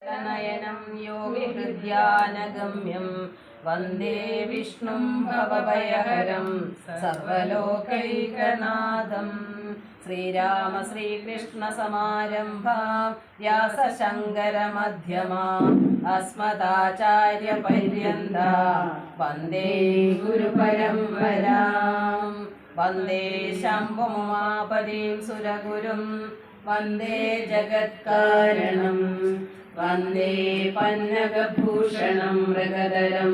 നയനം യോഗിഹൃദ്യാനഗമ്യം വന്ദേ വിഷ്ണും ഭവഭയഹരം സർവലോകൈകനാഥം. ശ്രീരാമ ശ്രീകൃഷ്ണ സമാരംഭാം വ്യാസശങ്കരമധ്യമാം അസ്മദാചാര്യ പര്യന്താം വന്ദേ ഗുരുപരമ്പരാം. വന്ദേ ശംഭുമാപദീം സുരഗുരും വന്ദേ ജഗത്കാരണം. വന്ദേ പന്നഗഭൂഷണം മൃഗധരം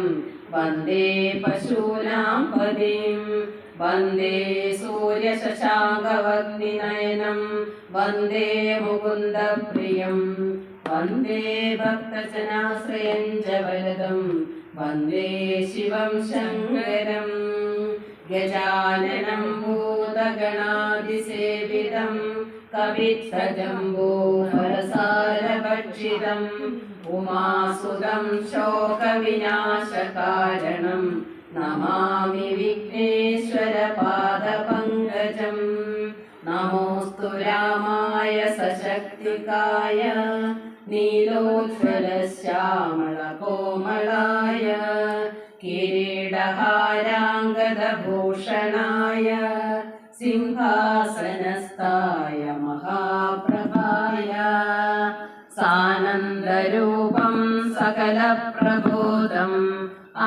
വന്ദേ പശൂനാം പതിം. വന്ദേ സൂര്യശശാങ്കവഗ്നിനയനം വന്ദേ മുകുന്ദപ്രിയം. വന്ദേ ഭക്തജനാശ്രയം ച വരദം വന്ദേ ശിവം ശങ്കരം. ഗജാനനം ഭൂതഗണാതിസേവിതം കവിത്തജംബൂഫലസാരഭക്ഷിതം ഉമാസുതം ശോകവിനാശകാരണം നമാമി വിഘ്നേശ്വരപാദപങ്കജം. നമോസ്തു രാമായ സശക്തികായ നീലോജ്വലശ്യാമളകോമളായ കിരീടഹാരാംഗദഭൂഷണായ സിംഹാസനസ്ഥായ മഹാപ്രഭായ. സാനന്ദരൂപം സകലപ്രബോധം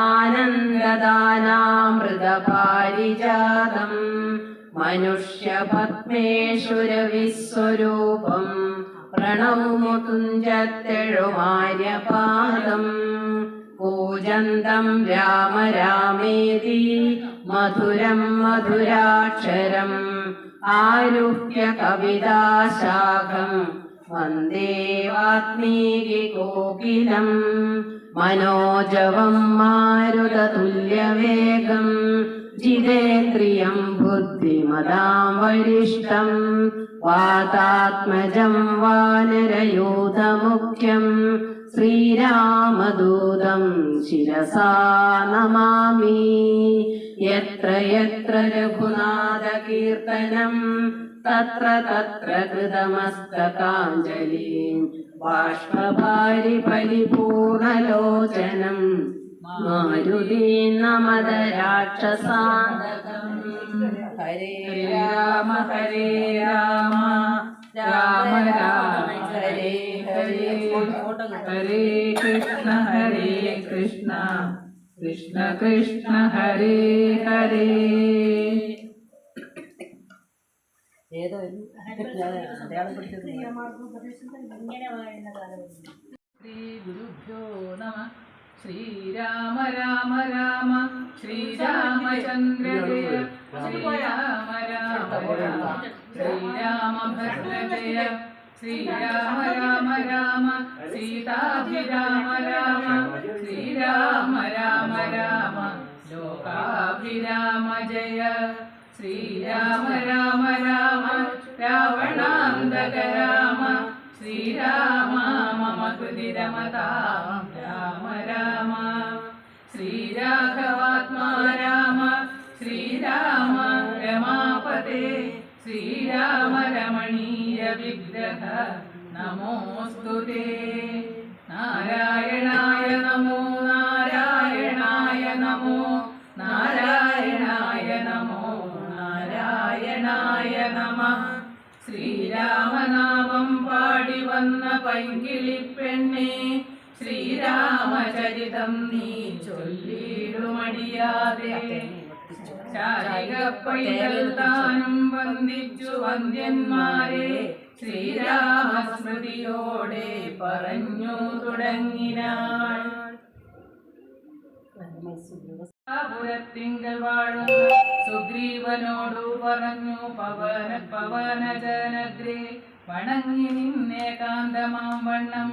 ആനന്ദദാനാമൃതപാരിജാതം മനുഷ്യപത്മേശ്വരവിസ്വരൂപം പ്രണവമുതുഞ്ചത്തെഴുമാര്യപാദം. കൂജന്തം രാമ രാമേതി മധുരം മധുരാക്ഷരം ആരുഹ്യ കവിതാശാഖം വന്ദേ വാത്മീകികോകിലം. മനോജവം മാരുതതുല്യവേഗം ജിതേന്ദ്രിയം ബുദ്ധിമതാം വരിഷ്ഠം. വാതാത്മജം വാനരയൂഥമുഖ്യം ശ്രീരാമദൂതം ശിരസാ നമാമി. യത്ര യത്ര രഘുനാഥകീർത്തനം തത്ര തത്ര കൃതമസ്തകാഞ്ജലിം. ബാഷ്പഭാരി പരിപൂർണലോചനം മാരുതീം നമത രാക്ഷസാന്തകം. ഹരേ രാമ ഹരേ രാമ രാമ രാമ ഹരേ ഹരേ. ഹരേ കൃഷ്ണ കൃഷ്ണ കൃഷ്ണ ഹരേ ഹരേ. ഏതോ ശ്രീ ഗുരുഭ്യോ നമ. ശ്രീരാമ രാമ രാമ ശ്രീരാമചന്ദ്ര ജയ ശ്രീരാമ രാമ രാമ ശ്രീരാമഭദ്ര ജയ ശ്രീരാമ രാമ രാമ സീതാഭിരാമ രാമ ശ്രീരാമ രാമ രാമ ലോകാഭിരാമ ജയ ശ്രീരാമ രാമ രാമ രാവണാന്തക രാമ ശ്രീരാമ മമ ഹൃദി രമതാം രാമ രാമ. ശ്രീരാഘവാത്മാ രാമ ശ്രീരാമ രമാപതേ ശ്രീരാമ രമണീയ വിഗ്രഹ നമോസ്തുതേ. നാരായണായ നമോ നാരായണായ നമോ നാരായണായ നമോ നാരായണായ നമഃ. ശ്രീരാമനാമം പാടി വന്ന പൈങ്കിളിപ്പെണ്ണേ ശ്രീരാമചരിതം നീ ചൊല്ലിടുമടിയാതെ. ചാരികപ്പൈതൽ താനും വന്ദിച്ചു വന്ദ്യന്മാരെ ശ്രീരാമസ്മൃതിയോടെ പറഞ്ഞു തുടങ്ങിനാൾ. പുരത്തിങ്കൽ വാഴുന്ന സുഗ്രീവനോടു പറഞ്ഞു പവനജനഗ്രേ വണങ്ങി നിന്നേകാന്തമാം വണ്ണം.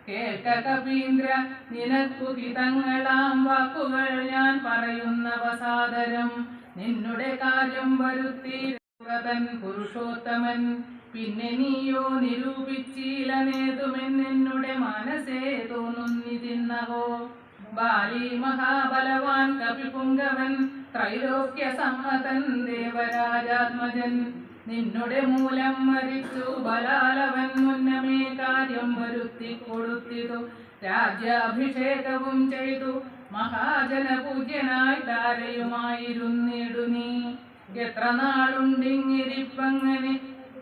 കേൾക്ക കപീന്ദ്ര നിനക്കു ഹിതങ്ങളാം വാക്കുകൾ ഞാൻ പറയുന്നവസാദരം. നിന്നുടെ കാര്യം വരുത്തി വ്രതൻ പുരുഷോത്തമൻ പിന്നെ നീയോ നിരൂപിച്ചീല നേതുമെന്നെന്നുടെ മനസ്സേ തോന്നുന്നിതിന്നവോ. ബാലി മഹാബലവാൻ കപിപുങ്കവൻ ത്രൈലോക്യ സമ്മതൻ ദേവരാജാത്മജൻ നിന്നുടെ മൂലം മരിച്ചു ബലാലവൻ മുന്നമേ കാര്യം വരുത്തി കൊടുത്തിതു രാജ്യാഭിഷേകവും ചെയ്തു മഹാജന പൂജ്യനായി താരയുമായിരുന്നിടു നീ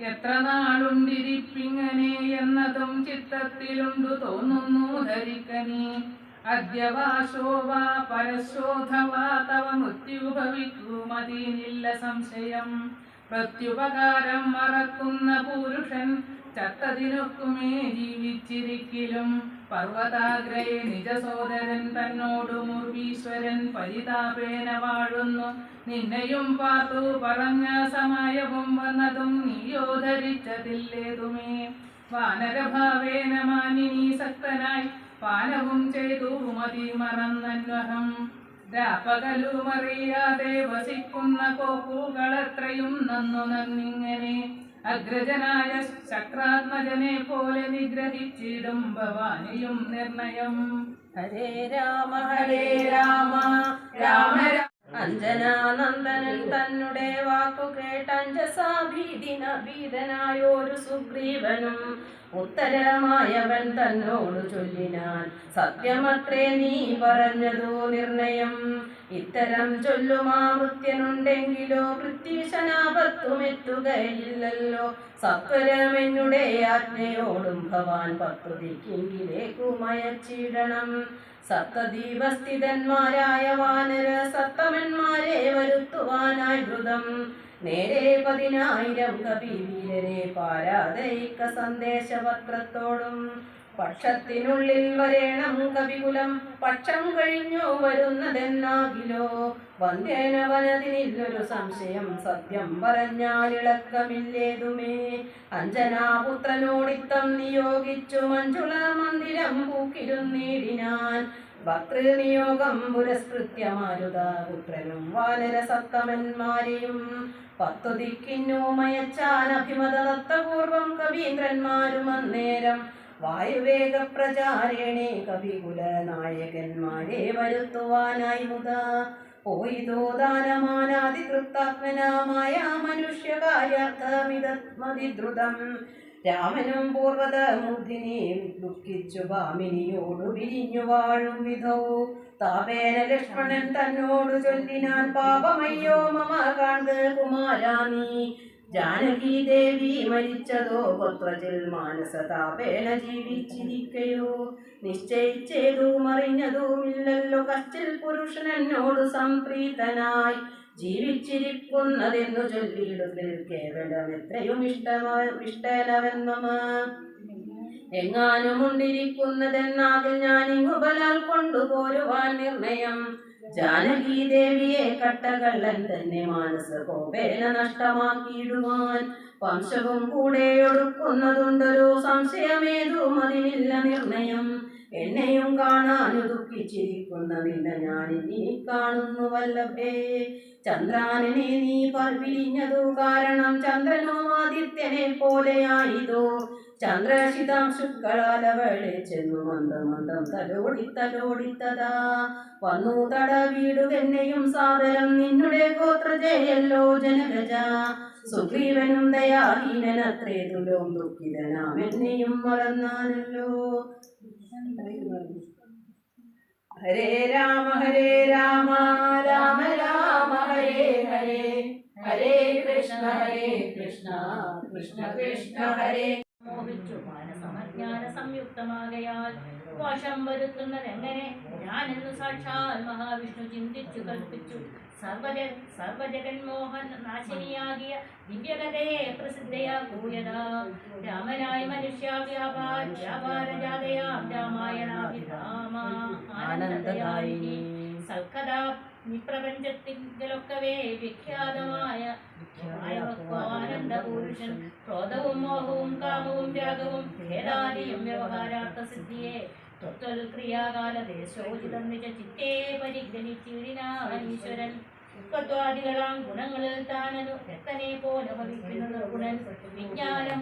എത്ര നാളുണ്ടിരിപ്പിങ്ങനെ എന്നതും ചിത്തത്തിലുണ്ടു തോന്നുന്നു ധരിക്കനീ അദ്യവാശോവാ പരശോധവാ തവ മൃത്യുഭവിക്കുമതിനില്ല സംശയം പ്രത്യുപകാരം മറക്കുന്ന പുരുഷൻ ചത്തതിനൊക്കുമേ ജീവിച്ചിരിക്കലും പർവ്വതാഗ്രയെ നിജസോദരൻ തന്നോടു മുർവീശ്വരൻ പരിതാപേന വാഴുന്നു നിന്നെയും പാർത്തു പറഞ്ഞ സമയവും വന്നതും നീയോ ധരിച്ചതില്ലേതുമേ വാനരഭാവേന മാനിനീ സക്തനായി പാനവും ചെയ്തു മതി മറന്നന്വഹം രാപ്പകലുമറിയാതെ വസിക്കുന്ന കോപ്പുകളെത്രയും നന്നിങ്ങനെ അഗ്രജനായ ശക്രാത്മജനെ പോലെ നിഗ്രഹിച്ചിടും ഭവാനിയും നിർണയം. ഹരേ രാമ രാമ അഞ്ജനാനന്ദനൻ തന്നെ വാക്കു കേട്ടഞ്ജസാ ഭീതനായോരു സുഗ്രീവനും ഉത്തരമായവൻ തന്നോടു ചൊല്ലിനാൻ സത്യമത്രേ നീ പറഞ്ഞതു നിർണയം ഇത്തരം ചൊല്ലുമാ വൃത്യനുണ്ടെങ്കിലോ വൃത്തീശനാപത്തുമെത്തുകയില്ലല്ലോ സത്വരമെന്നുടെ ആജ്ഞയോടും ഭവാൻ 10 ദിക്കിങ്കിലേക്കു മയച്ചിടണം സപ്തദീപസ്ഥിതന്മാരായ വാനര സത്തമന്മാരെ വരുത്തുവാനായി ദ്രുതം നേരെ 10,000 കപിവീരരെ പാരാതൈക്ക സന്ദേശപത്രത്തോടും പക്ഷത്തിനുള്ളിൽ വരേണം കവികുലം പക്ഷം കഴിഞ്ഞു വരുന്നതെന്നാകിലോ വന്ധ്യേന വനതിനില്ലൊരു സംശയം സത്യം പറഞ്ഞാലിളക്കമില്ലേതുമേ അഞ്ജനാപുത്രനോടിത്തം നിയോഗിച്ചു മഞ്ജുള മന്ദിരം പൂക്കിരുന്നീടിനാൻ ഭക്തൃനിയോഗം പുരസ്കൃത്യ മാരുതപുത്രനും വാനരസത്തമന്മാരെയും 10 ദിക്കിന്നു മയച്ചാൻ അഭിമതദത്തപൂർവം കവീന്ദ്രന്മാരും അന്നേരം വായുവേഗ പ്രചാരണേ കവികുല നായകന്മാരെ വരുത്തുവാനായി മുതാ പോയിതോ ദാനമാനാതിതൃപ്താത്മനാമായ മനുഷ്യകാര്യാർത്ഥമിതമതിദ്രുതം രാമനും പൂർവതമൂർധിനെ ദുഃഖിച്ചു ഭാമിനിയോടു വിരിഞ്ഞു വാഴും വിധൗ താപേന ലക്ഷ്മണൻ തന്നോടു ചൊല്ലിനാൻ പാപമയ്യോ മമ കാൺക കുമാരാ നീ ജാനകി ദേവി മരിച്ചതോ പുത്രജിൽ മാനസതാപേന ജീവിച്ചിരിക്കയോ നിശ്ചയിച്ചേതും അറിഞ്ഞതുമില്ലല്ലോ കച്ചിൽ പുരുഷൻ എന്നോട് സംപ്രീതനായി ജീവിച്ചിരിക്കുന്നതെന്നു ചൊല്ലിയിടുകിൽ കേവലം എത്രയും ഇഷ്ടനവൻ മമ എങ്ങാനുമുണ്ടിരിക്കുന്നതെന്നാകിൽ ഞാനിങ്ങു ബലാൽ കൊണ്ടുപോരുവാൻ നിർണയം ജാനകി ദേവിയെ കട്ടകള്ളൻ തന്നെ മാനസകോപേന നഷ്ടമാക്കിയിടുവാൻ വംശവും കൂടെ ഒടുക്കുന്നതുണ്ടൊരു സംശയമേതും അതിനില്ല നിർണയം എന്നെയും കാണാനു ദുഃഖിച്ചിരിക്കുന്ന നിന്നെ ഞാനിനി കാണുന്നു വല്ലഭേ ചന്ദ്രാനനെ നീ പിരിഞ്ഞതു കാരണം ചന്ദ്രനോ ആദിത്യനെ പോലെയായിതോ ചന്ദ്രശിതാംശുക്കളാലവളെ ചെന്നു മന്ദം തലോടിത്തതാ വന്നു തടവീടുകെന്നെയും സാദരം നിന്നുടെ ഗോത്രജയല്ലോ ജനകജ സുഗ്രീവനും ദയാഹീനനത്രേ തുലോം ദുഃഖിതനാമെന്നെയും മറന്നാനല്ലോ. ഹരേ രാമ രാമ രാമ ഹരേ ഹരേ ഹരേ കൃഷ്ണ കൃഷ്ണ കൃഷ്ണ ഹരേ മോഹിച്ചു മാനസമജ്ഞാന സംയുക്തമാകയാൽ വശം വരുത്തുന്നതെങ്ങനെ ഞാനെന്നു സാക്ഷാൽ മഹാവിഷ്ണു ചിന്തിച്ചു കൽപ്പിച്ചു സർവജഗന്മോഹൻ നാശിനിയാകിയ ദിവ്യകഥയെ പ്രസിദ്ധയാകൂയതാ രാമനായ മനുഷ്യ വ്യാപാരജാതയാം രാമായണാഭിരാമ ആനന്ദദായിനി സൽക്കഥാ നിപ്രപഞ്ചത്തിലൊക്കവേ വിഖ്യാതമായ ആനന്ദപുരുഷൻ ക്രോധവും മോഹവും കാമവും ത്യാഗവും ഭേദാദിയും വ്യവഹാരാർത്ഥ സിദ്ധിയെ ക്രിയാകാലദേശോചിതം നിജ ചിത്തേ പരിഗ്രഹിച്ചിടിനാനീശ്വരൻ ഉത്പത്വാദികളാം ഗുണങ്ങളിൽ താനു രക്തനെ പോലെ ഭവിക്കുന്ന നിർഗുണൻ വിജ്ഞാനം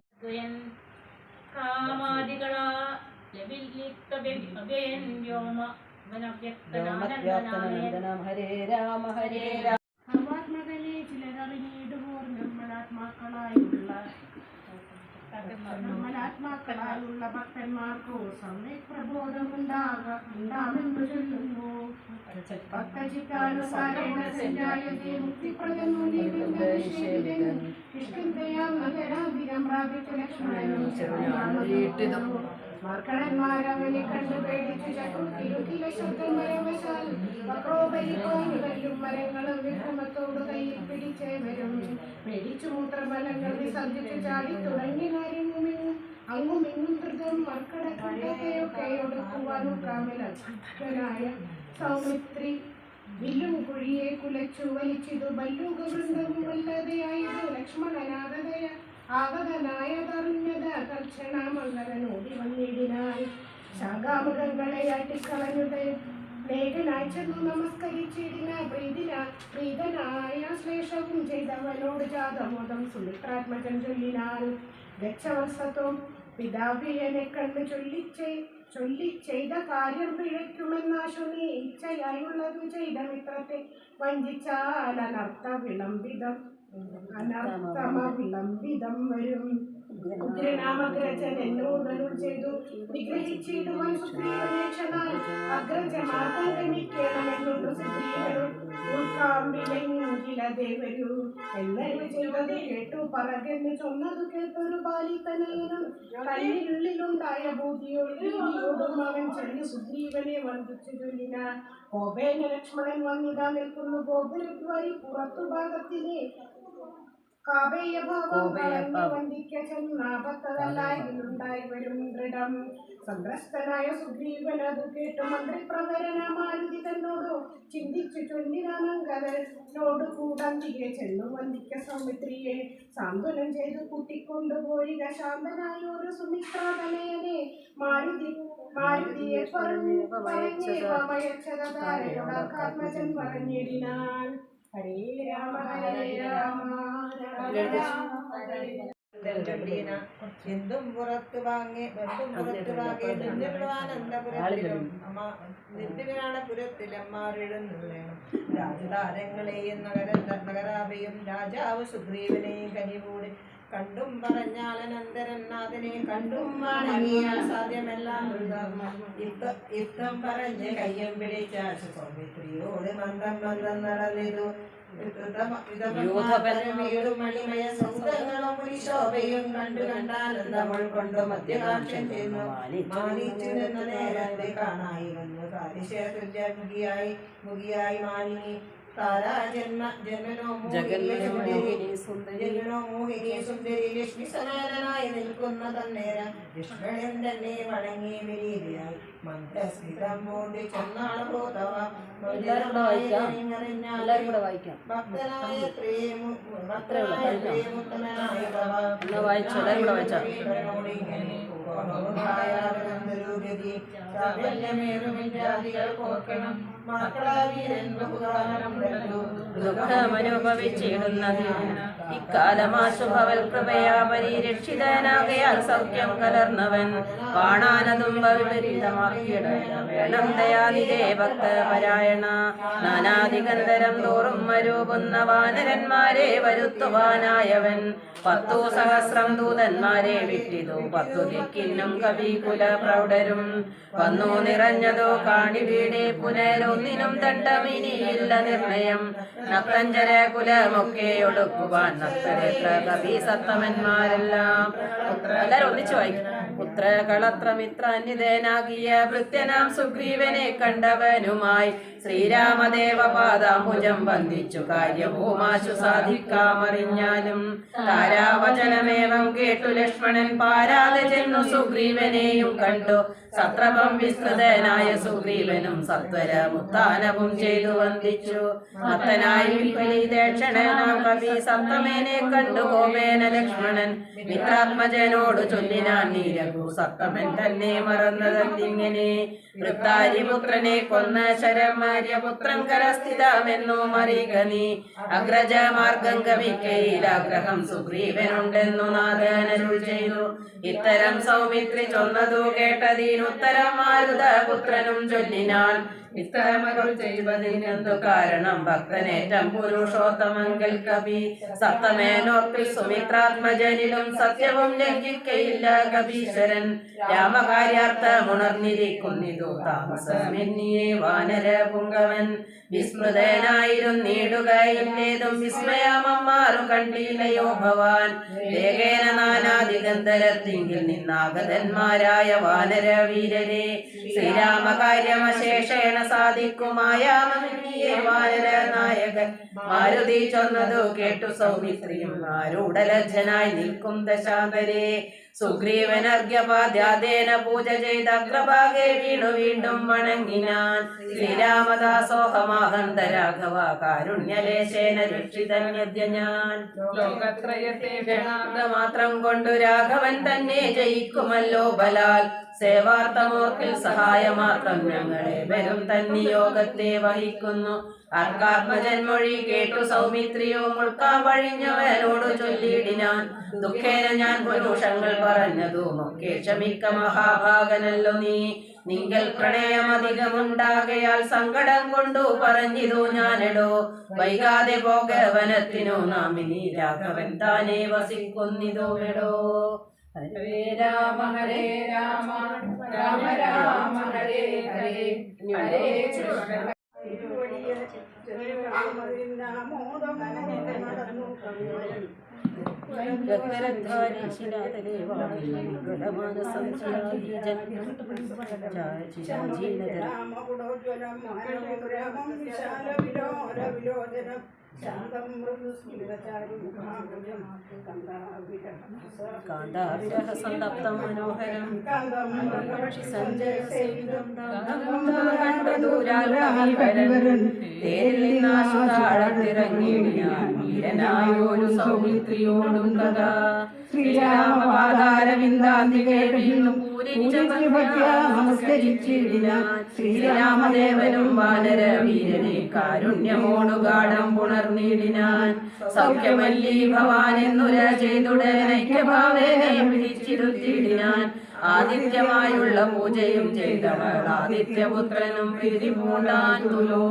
കാമാദികളാ വ്യോമ ഹരേ രാമ ഹരേ രാമ ചിലരറിഞ്ഞിടുവോർ നമ്മൾ നിർമ്മലാത്മാക്കളായുള്ള ഭക്തന്മാർക്കോ സമ്യക് പ്രബോധമുണ്ടാമെന്ന് ചൊല്ലുന്നു. ഭക്തചിത്താനുസാരേണ സഞ്ജായതേ മുക്തിപ്രദം കിഷ്കിന്ധയാം നഗരാധികം പ്രാപിച്ച ലക്ഷ്മണനും മാർക്കടന്മാരവനെ കണ്ടു പേടിച്ചു ചക്രുത്തിരുത്തിലെ ശബ്ദമരവശാൽ വക്രോപരിക്കും മരങ്ങളും വിക്രമത്തോട് കയ്യിൽ പിടിച്ചേവരും പേടിച്ചു മൂത്രഫലങ്ങൾ വിസർജിച്ചു ചാടി തുടങ്ങി അങ്ങുമിങ്ങും ധൃതം മർക്കടയൊക്കെ ഒടുക്കുവാനും കാമലായ സൗമിത്രി വില്ലും കുഴിയെ കുലച്ചു വലിച്ചിതു ബല്ലൂക വൃന്ദവും വല്ലതയായതു ലക്ഷ്മണനാഥതയ ആഗതനായതറിഞ്ഞത് തൽക്ഷണമംഗലനോടി വന്നിടിനാൽ ശാഖാമൃഗങ്ങളെ അട്ടിക്കളഞ്ഞത് ലേഖനായി ചെന്നു നമസ്കരിച്ചിടിന പ്രീതനായ ശ്ലേഷവും ചെയ്തവനോട് ജാതമോദം സുമിത്രാത്മജൻ ചൊല്ലിനാൽ ഗച്ഛവത്സത്വം പിതാവിയനെ കണ്ട് ചൊല്ലി ചെയ്ത കാര്യം പിഴയ്ക്കുമെന്നാശു നീ ഇച്ഛയായുള്ളതു ചെയ്ത മിത്രത്തെ വഞ്ചിച്ചാൽ അനർത്ഥമ വിളംബിതം വരും. ഉഗ്രനാമഗ്രജൻ എന്നോടരുൾ ചെയ്തു നിഗ്രഹിച്ചിടുവാൻ സുഗ്രീവനേക്ഷനാൽ അഗ്രജമാർഗം ഗമിക്കണമെന്നുണ്ട് സുഗ്രീവനും ഉൾക്കാമ്പിലെങ്കിലതേ വരൂ എന്നരുൾ ചെയ്തത് കേട്ടു പറകെന്ന് ചൊന്നതു കേട്ടൊരു ബാലിതനയനും തന്നിനുള്ളിലുണ്ടായ ഭൂതിയോടും അവൻ ചെന്ന് സുഗ്രീവനെ വന്ദിച്ചു ചൊല്ലിന കോപേന ലക്ഷ്മണൻ വന്നിതാ നിൽക്കുന്നു ഗോപുരദ്വാരി പുറത്തു ഭാഗത്തിലെ വന്ദിക്കുണ്ടായി വരും ദൃഢം. സന്ത്രസ്തനായ സുഗ്രീവൻ അതു കേട്ടു മന്ത്രിപ്രവരന മാരുതി തന്നോടു ചിന്തിച്ചു ചൊല്ലിനോട് കൂടന്തിയെ ചെന്നു വന്ദിക്ക സൗമിത്രിയെ സാന്ത്വനം ചെയ്തു കൂട്ടിക്കൊണ്ടുപോയി ശാന്തനായ ഒരു സുമിത്രാതനയനെ മാരുതിയെ പറഞ്ഞേക്ഷതാരയോടാത്മജൻ പറഞ്ഞിടിനാൻ. ഹരേ രാമ ഹരേ രാമ എന്തും പുറത്തു വാങ്ങി പുരത്തിലമ്മാരെഴുന്നള്ളണം രാജതാരങ്ങളെയും നഗരാഭയും രാജാവ് സുഗ്രീവനെയും കനിവൂടെ കണ്ടും പറഞ്ഞാലനന്തരൻ നാഥനെ കണ്ടും വണങ്ങിയാൽ സാധ്യമെല്ലാം യുദ്ധം പറഞ്ഞ് കയ്യം പിടിച്ച സൗമിത്രിയോട് മന്ദം നടന്നിതു. മണിമയ സൗദങ്ങളും ശോഭയും കണ്ടു കണ്ടാനന്ദമൾ കൊണ്ട് മധ്യകാക്ഷൻ ചെന്നു മാനിച്ചു നിന്ന നേരത്തെ കാണായി വന്നു കാലിശേതുല്യ മുഖിയായി മാനിനി ജന്മനോ മോഹിനി സുന്ദരി ലക്ഷ്മി സനാതനായി നിൽക്കുന്ന തന്നേരം ലക്ഷ്മണൻ തന്നെ വണങ്ങി വിരീതിയായി മന്ത്രസ്മിതം പൂണ്ടി ചെന്നാണ് പോതവ ഭക്തനായ ദുഃഖമനുഭവിച്ചിടുന്നത് ഇക്കാലമാശുഭവൽ കൃപയാ പരിരക്ഷിതനാകയാൽ സൗഖ്യം കലർന്നവൻ പാണാനതുമ്പ വിപരീതമാക്കിയിടണം ദയാനിതേ ഭക്തപരായണ നാനാദിഗന്ധരം തോറും മരൂപുന്ന വാനരന്മാരെ വരുത്തുവാനായവൻ 10 സഹസ്രം ദൂതന്മാരെ വിട്ടിതു 10 ദിക്കിന്നും കവികുല പ്രൗഢരും വന്നു നിറഞ്ഞതോ കാണി വീടെ പുനരൊന്നിനും തണ്ടമിനിയില്ല നിർണയം നക്തഞ്ചര കുലമൊക്കെ ഒടുക്കുവാൻ നക്തരെത്ര കവി സത്തമന്മാരെല്ലാം എല്ലാരും ഒന്നിച്ചു വായിക്കും. പുത്രകളത്രമിത്രാന്യതനാകിയ ഭൃത്യനാം സുഗ്രീവനെ കണ്ടവനുമായി ശ്രീരാമദേവ പാദാംബുജം വന്ദിച്ചു കാര്യവുമാശു സാധിക്കാമറിഞ്ഞാലും താരാവചനമേവം കേട്ടു ലക്ഷ്മണൻ പാരാതെ ചെന്നു സുഗ്രീവനെയും കണ്ടു സത്രപം വിസ്തൃതനായ സുഗ്രീവനും സത്വരമുത്ഥാനവും ചെയ്തു വന്ദിച്ചു. മത്തനായി വിപരീതേക്ഷണനാം കവി സപ്തമേനെ കണ്ടു കോപേന ലക്ഷ്മണൻ മിത്രാത്മജനോട് ചൊല്ലിനാൻ നീരകു സപ്തമൻ തന്നെ മറന്നതിങ്ങനെ വൃത്താരിപുത്രനെ കൊന്ന ശരമാര്യപുത്രൻ കരസ്ഥിതമെന്നു മറിക നീ അഗ്രജമാർഗം ഗമിക്കയിൽ ആഗ്രഹം സുഗ്രീവനുണ്ടെന്നു നാഥനരുൾ ചെയ്തു. ഇത്തരം സൗമിത്രി ചൊന്നതു കേട്ടതിനുത്തരം മാരുത പുത്രനും ചൊല്ലിനാൻ ഇത്തരമകൾ ചെയ്വതിനെന്തു കാരണം ഭക്തനേറ്റം പുരുഷോത്തമങ്കൽ കവി സപ്തമേനോർപ്പിൽ സുമിത്രാത്മജനിലും സത്യവും ലംഘിക്കയില്ല കവീശ്വരൻ രാമകാര്യാർത്ഥമുണർന്നിരിക്കുന്നിതു താമസമെന്നിയെ വാനര പുങ്കവൻ വിസ്മൃതനായിരുന്നിടുകയില്ലേതും വിസ്മയമമ്മാറു കണ്ടില്ലയോ ഭവാൻ വേഗേന നാനാദിഗന്ധരത്തിങ്കിൽ നിന്നാഗതന്മാരായ വാനര വീരരെ ശ്രീരാമകാര്യമശേഷേണ സാധിക്കുമായാമെന്നിയെ വാനര നായകൻ മാരുതി ചൊന്നതു കേട്ടു സൗമിത്രിയും ആരൂഢലജ്ജനായി നിൽക്കും ദശാന്തരെ സുഗ്രീവനർഘ്യപാദ്യാദേന പൂജ ചെയ്ത അഗ്രഭാഗെ വീണു വീണ്ടും വണങ്ങിനാൻ ശ്രീരാമദാസോഹമാഹന്ത രാഘവ കാരുണ്യലേശേന രക്ഷിതന്യദ്യ ഞാൻ ലോകത്രയത്തെ മാത്രം കൊണ്ടു രാഘവൻ തന്നെ ജയിക്കുമല്ലോ ബലാൽ സേവാർത്ഥമോർക്കിൽ സഹായമാത്രം ഞങ്ങളെ വരും തന്നിയോഗത്തെ വഹിക്കുന്നു അർക്കാത്മജന്മൊഴി കേട്ടു സൗമിത്രിയോ മുൾക്കാൻ വഴിഞ്ഞവനോട് ചൊല്ലിയിടിനാൻ ദുഃഖേന ഞാൻ പുരുഷങ്ങൾ പറഞ്ഞതുമൊക്കെ ക്ഷമിക്ക മഹാഭാഗനല്ലോ നീ നിങ്ങൾ പ്രണയമധികമുണ്ടാകയാൽ സങ്കടം കൊണ്ടു പറഞ്ഞിതു ഞാനെടോ വൈകാതെ പോക വനത്തിനു നാം ഇനി രാഘവൻ താനെ വസിക്കുന്നിതുമെടോ ഹരേ രാമ ഹരേ രാമ രാമ രാമ ഹരേ ഹരേ ഹരേ കൃഷ്ണ കാന്താവിരഹ സന്തപ്തം മനോഹരം വീരനായൊരു സൗമിത്രിയോടും തഥാ ശ്രീരാമപാദാരവിന്ദാന്തികെ വീണു നമസ്കരിച്ചിടിനാൻ ശ്രീരാമദേവനും വാനര വീരനെ കാരുണ്യമോടു ഗാഠം പുണർന്നിടിനാൻ സൗഖ്യമല്ലി ഭവാൻ എന്നുര ചെയ്തുടനൈക്യഭാവേനെ പിടിച്ചിരുത്തിയിടിനാൻ ആദിത്യമായുള്ള പൂജയും ചെയ്തവൾ ആദിത്യപുത്രനും പിരിപൂണ്ടാൻ തുലോ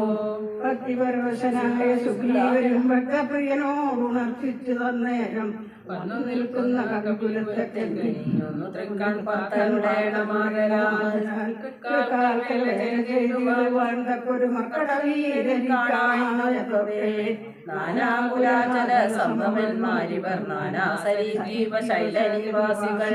ഭക്തിപരവശനായ സുഗ്രീവനും ഭക്തപ്രിയനോടുണർത്തിച്ചു തന്നേരം വന്നു നിൽക്കുന്ന കകുലത്തെന്നു തൃക്കൺ പത്തനുടേണമാകരാൽ മക്കളവീരേ നാനാകുലാചല സംഭവന്മാരിവർ നാനാസരീപ ശൈലനിവാസികൾ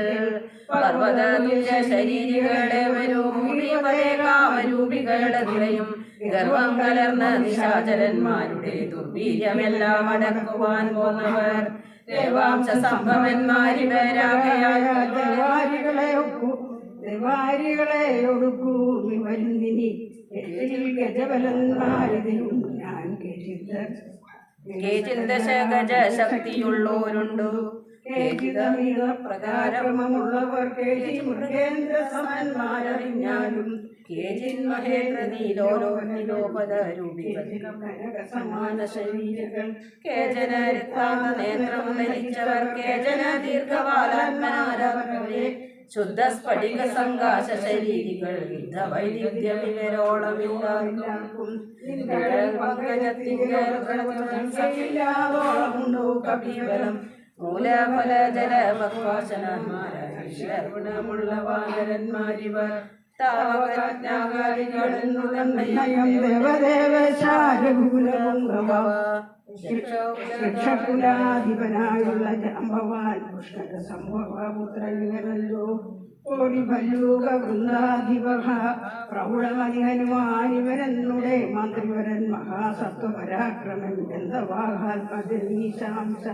പർവ്വത തുല്യ ശരീരികളെവരൂപരേ കാമരൂപികളുടെ നിലയും ഗർവം കലർന്ന നിശാചരന്മാരുടെ ദുർവീര്യമെല്ലാം അടക്കുവാൻ പോന്നവർ ദേവാംശ സംഭവന്മാരിവരാകയാൽ ദേവാരികളെ ഒടുക്കൂ വരുന്നിനി ഗജബലന്മാരിതിലും ഞാൻ കേചിൽ ദശഗജ ശക്തിയുള്ളോരുണ്ടു കേചിതമിത പ്രകാരമുള്ളവർ കേചി മൃഗേന്ദ്ര സമന്മാരറിഞ്ഞാലും കേചിൻ മഹേന്ദ്ര നീലോലോപദരൂപികൾ സമാന ശരീരങ്ങൾ കേചന രക്താന്ത നേത്രം ധരിച്ചവർ കേചന ദീർഘകാലാത്മനാരവരെ ശുദ്ധ സ്ഫടിക സംഘാശ ശരീരികൾ യുദ്ധ വൈദ്യുദ്ധ്യ വിവരോളമില്ലാർക്കും പങ്കജത്തിങ്കോളമുണ്ടോ കപിബലം മൂലഫല ജലമക്വാശനന്മാരുണമുള്ള വാനരന്മാരിവർ ശിക്ഷകുലാധിപനായുള്ള ജാമ്പവാൻ പുഷ്കര സംഭവപുത്രല്ലോ കോടി ഭല്ലൂക വൃന്ദാധിപ പ്രൗഢമതി ഹനുമാനിവരനുടെ മന്ത്രിവരൻ മഹാസത്വപരാക്രമൻ ഗന്ധവാഹാത്മജനീശാംശ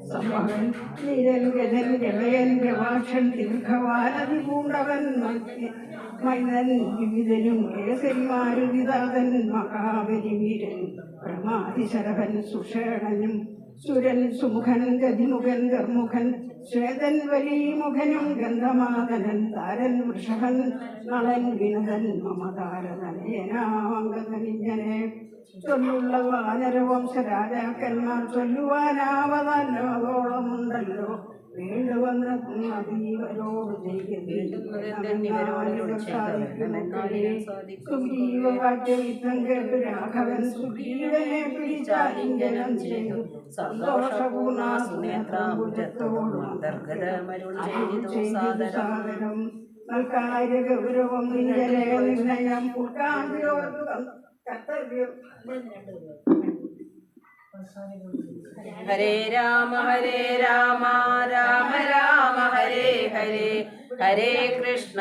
സംഭവൻ നീരൻ ഗജൻ ഗവയൻ ഗവാക്ഷൻ ദീർഘവാലതിപൂണ്ടവൻ മൈനൻ വിവിധനും കേസന്മാരുദിതാതൻ മഹാബലിവീരൻ പ്രമാതിശരഭൻ സുഷേണനും സുരൻ സുമുഖൻ ഗതിമുഖൻ ഗർമുഖൻ ശ്വേതൻ വലിമുഖനും ഗന്ധമാതനൻ താരൻ വൃഷഭൻ നളൻ വിനതൻ മമതാരതനയനാവങ്കതനിങ്ങനെ ചൊല്ലുള്ള വാനരവംശ രാജാക്കന്മാർ ചൊല്ലുവാനാവതല്ലോളമുണ്ടല്ലോ വീണ്ടുവന്നവരോട് സുഗ്രീവവാക്യയുദ്ധം കേട്ട് രാഘവൻ സുഗ്രീവനെ പിടിച്ചാലിംഗനം ചെയ്തു സന്തോഷപൂർണ്ണാസുനേത്രോടും നൽകാര്യ ഗൗരവം നിർണയം കർത്തവ്യം. ഹരേ രാമ രാമ രാമ ഹരേ ഹരേ ഹരേ കൃഷ്ണ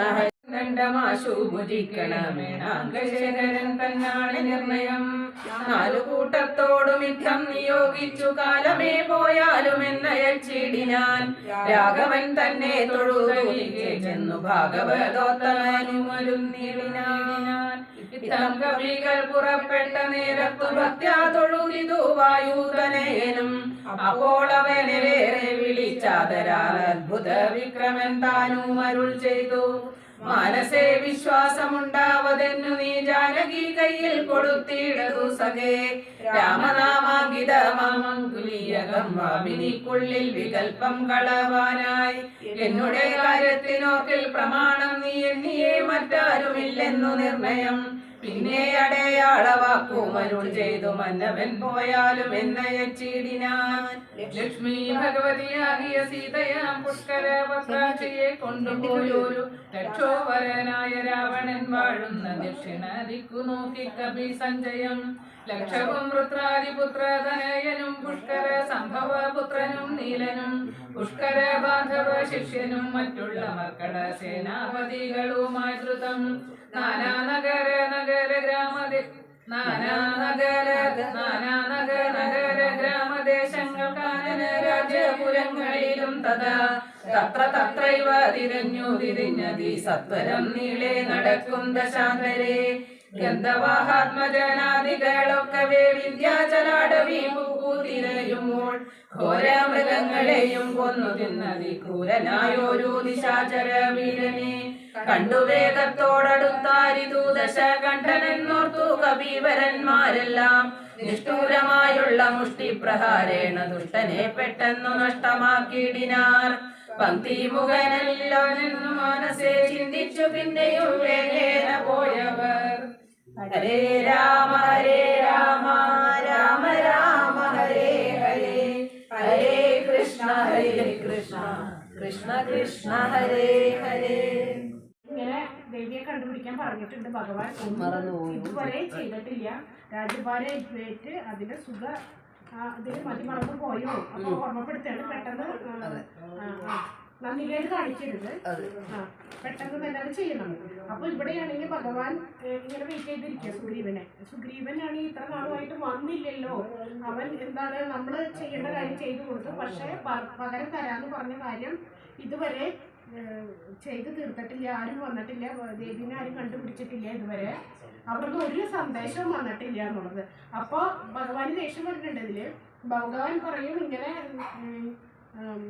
ദണ്ഡമാശു ഭുജിക്കണമേണാങ്കശേഖരൻ തന്നാണ് നിർണയം. നാലു കൂട്ടത്തോടും യുദ്ധം നിയോഗിച്ചു കാലമേ പോയാലും എന്നയച്ചിടിനാൻ. രാഘവൻ തന്നെ തൊഴുതിരികെ ചെന്നു ഭാഗവതോത്തമനുമരുന്നിടിനാൻ. ഇത്തം കവികൾ പുറപ്പെട്ട നേരത്തു ഭക്ത്യാ തൊഴുതിതു വായുതനയനും. അപ്പോൾ അവനെ വേറെ വിളിച്ചാതരാൽ അത്ഭുത വിക്രമൻ താനും അരുൾ ചെയ്തു. മനസ്സേ വിശ്വാസമുണ്ടാവതെന്നു നീ ജാനകി കയ്യിൽ കൊടുത്തിടതു സഖേ. രാമനാമാങ്കിതമാമങ്കുലീയകം വാമിനിക്കുള്ളിൽ വികൽപ്പം കളവാനായി. എന്നുടെ കാര്യത്തിനോർക്കിൽ പ്രമാണം നീ എണ്ണിയേ മറ്റാരുമില്ലെന്നു നിർണയം. പിന്നെ അടയാളവാക്കുമരുൾ ചെയ്തു മന്നവൻ പോയാലും എന്നയച്ചിടിനാൻ. ലക്ഷ്മി ഭഗവതിയാകിയ സീതയാം പുഷ്കര പത്രാക്ഷിയെ കൊണ്ടുപോയൊരു രക്ഷോവരനായ രാവണൻ വാഴുന്ന ദക്ഷിണ ദിക്കു നോക്കി കവി സഞ്ജയം. ലക്ഷവും വൃത്രാദിപുത്രതനയനും പുഷ്കര സംഭവ പുത്രനും നീലനും പുഷ്കര ബാന്ധവ ശിഷ്യനും മറ്റുള്ള മർക്കട സേനാപതികളുമായി ധൃതം നാനാനഗര ഗ്രാമദേശങ്ങൾ കാനന രാജ്യപുരങ്ങളിലും തഥാ തത്രൈവ തിരിഞ്ഞതി സത്വരം നീളെ നടക്കും ദശാന്തരേ. ഗന്ധവാഹാത്മജനാദികളൊക്കവേ വിദ്യാചലാടവി പൂതിരയുമ്പോൾ ഘോര മൃഗങ്ങളെയും കൊന്നു തിന്നതി ക്രൂരനായോരു നിശാചര വീരനെ. കണ്ടുവേഗത്തോടടുത്താരിതു ദശകണ്ഠനെന്നോർത്തു കവീവരന്മാരെല്ലാം. നിഷ്ഠൂരമായുള്ള മുഷ്ടിപ്രഹാരേണ ദുഷ്ടനെ പെട്ടെന്നു നഷ്ടമാക്കിയിടിനാർ. പങ്ക്തിമുഖനല്ലോനെന്നു മനസ്സേ ചിന്തിച്ചു പിന്നെയും വേഗേന പോയവർ. ഹരേ രാമ രാമ രാമ ഹരേ ഹരേ ഹരേ കൃഷ്ണ കൃഷ്ണ കൃഷ്ണ ഹരേ ഹരേ. ഇങ്ങനെ ദേവിയെ കണ്ടുപിടിക്കാൻ പറഞ്ഞിട്ടുണ്ട് ഭഗവാൻ. ഇതുവരെ ചെയ്തിട്ടില്ല. രാജ്യഭാരെ ഏറ്റ് അതിന്റെ സുഖ അതിന് മതിമറന്ന് പോയോ അപ്പൊ ഓർമ്മപ്പെടുത്താണ്. പെട്ടെന്ന് നന്ദികേട് കാണിക്കരുത്. പെട്ടെന്ന് തന്നെ അത് ചെയ്യണം. അപ്പൊ ഇവിടെയാണെങ്കിൽ ഭഗവാൻ ഇങ്ങനെ വെയിറ്റ് ചെയ്തിരിക്കുക സുഗ്രീവനാണെങ്കിൽ ഇത്ര നാളുമായിട്ട് വന്നില്ലല്ലോ. അവൻ എന്താണ് നമ്മൾ ചെയ്യേണ്ട കാര്യം ചെയ്തു കൊടുത്തു. പക്ഷെ പകരം തരാന്ന് പറഞ്ഞ കാര്യം ഇതുവരെ ചെയ്ത് തീർത്തിട്ടില്ല. ആരും വന്നിട്ടില്ല. ദേവിനെ ആരും കണ്ടുപിടിച്ചിട്ടില്ല ഇതുവരെ. അവിടുന്ന് ഒരു സന്ദേശവും വന്നിട്ടില്ല എന്നുള്ളത്. അപ്പൊ ഭഗവാന് ദേഷ്യം വരുന്നുണ്ട് ഇതില്. ഭഗവാൻ പറയും ഇങ്ങനെ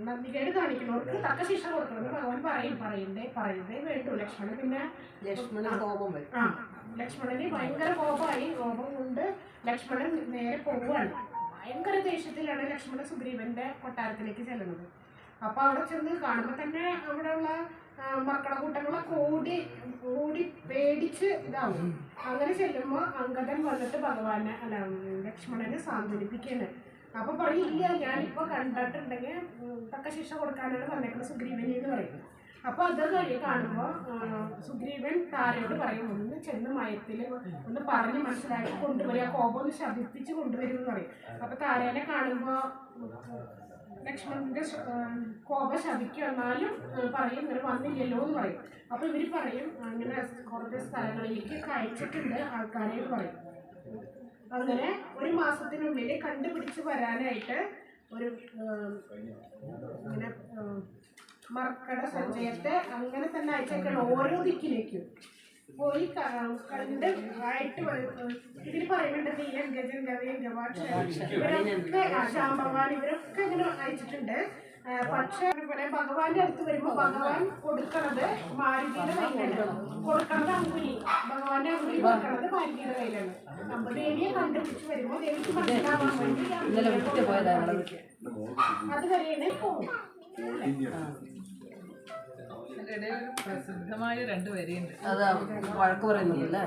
നന്ദികേട് കാണിക്കുന്നവർക്ക് തക്ക ശിക്ഷ കൊടുക്കണം. ഭഗവാൻ പറയുന്നേ വേണ്ടു. ലക്ഷ്മണൻ പിന്നെ ലക്ഷ്മണന് ഭയങ്കര കോപമായി. കോപം കൊണ്ട് ലക്ഷ്മണൻ നേരെ പോവുകയാണ്. ഭയങ്കര ദേഷ്യത്തിലാണ് ലക്ഷ്മണൻ സുഗ്രീവന്റെ കൊട്ടാരത്തിലേക്ക് ചെല്ലുന്നത്. അപ്പൊ അവിടെ ചെന്ന് കാണുമ്പോ തന്നെ അവിടെയുള്ള മക്കളക്കൂട്ടങ്ങളൊക്കെ ഓടി പേടിച്ച് ഇതാവും. അങ്ങനെ ചെല്ലുമ്പോ അംഗദൻ വന്നിട്ട് ഭഗവാനെ ലക്ഷ്മണനെ സാന്ത്വനിപ്പിക്കാണ്. അപ്പൊ പറയില്ല ഞാനിപ്പോ കണ്ടിട്ടുണ്ടെങ്കിൽ തക്ക ശിക്ഷ കൊടുക്കാനാണ് പറഞ്ഞേക്കുന്നത് സുഗ്രീവനെ എന്ന് പറയുന്നത്. അപ്പൊ അത് കാണുമ്പോ സുഗ്രീവൻ താരയോട് പറയും ഒന്ന് ചെന്ന് മയത്തില് ഒന്ന് പറഞ്ഞ് മനസ്സിലാക്കി കൊണ്ടുവരിക. കോപം ഒന്ന് ശപിപ്പിച്ച് കൊണ്ടുവരും എന്ന് പറയും. അപ്പൊ താരേനെ കാണുമ്പോ ലക്ഷ്മണന്റെ കോപം ശപിക്കും. എന്നാലും പറയും ഇങ്ങനെ വന്നില്ലല്ലോ എന്ന് പറയും. അപ്പൊ ഇവര് പറയും അങ്ങനെ കുറച്ച് സ്ഥലങ്ങളിലേക്ക് അയച്ചിട്ടുണ്ട് ആൾക്കാരെ എന്ന് പറയും. അങ്ങനെ ഒരു മാസത്തിനുള്ളിൽ കണ്ടുപിടിച്ച് വരാനായിട്ട് ഒരു ഇങ്ങനെ മർക്കട സഞ്ചയത്തെ അങ്ങനെ തന്നെ അയച്ചേക്കാണ്. ഓരോ ദിക്കിലേക്കും പോയി കണ്ട് ആയിട്ട് ഇതിൽ പറയുന്നുണ്ട്. നീലൻ ഗജൻ ഗവയൻ ഗവാക്ഷൻ ഇവരൊക്കെ ശാംഭവാൻ ഇവരൊക്കെ ഇങ്ങനെ അയച്ചിട്ടുണ്ട്. പക്ഷെ ഭഗവാന്റെ അടുത്ത് വരുമ്പോ ഭഗവാൻ കൊടുക്കണത് മാരുതിയുടെ കയ്യിലാണ്. കൊടുക്കണത് അങ്കുലി. ഭഗവാന്റെ അങ്കുലി കൊടുക്കണത് മാരുതിയുടെ കയ്യിലാണ്. അപ്പൊ ദേവിയെ കണ്ടുപിടിച്ച് വരുമ്പോ ദേവിക്ക് മനസ്സിലാവാൻ വേണ്ടി അത് വരെയാണ് പോകും. പ്രസിദ്ധമായ 2 വരിയുണ്ട്. അത് വഴക്ക് പറയുന്നില്ല.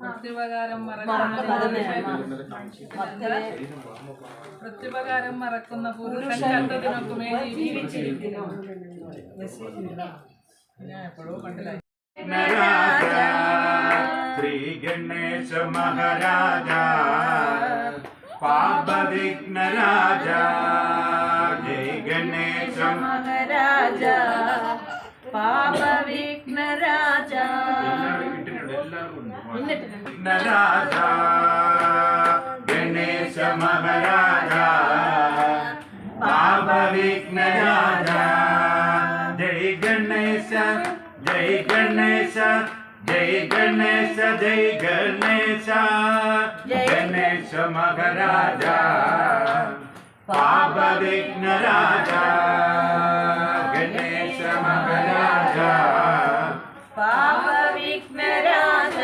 പ്രത്യുപകാരം മറക്കുന്ന പുരുഷൻ കണ്ടതിനൊക്കുമേ ജീവിച്ചിരിക്കുന്നു. ഞാൻ എപ്പോഴോ കണ്ടില്ല. ശ്രീ ഗണേശ മഹാരാജ പാപ വിഘ്ന രാജ ജയ ഗണേശ മഹാരാജ പാപ വിഘ്ന രാജ രാജ ഗണേശ മഹാരാജ പാപ വിഘ്ന രാജ ജയ ഗണേശ ജയ ഗണേശ ജയ ഗണേശ ജയ ഗണേശ ഗണേശ മഹാരാജ പാപ വിഘ്ന രാജ ഗണേശ മഹാരാജ പാപ വിഘ്ന രാജ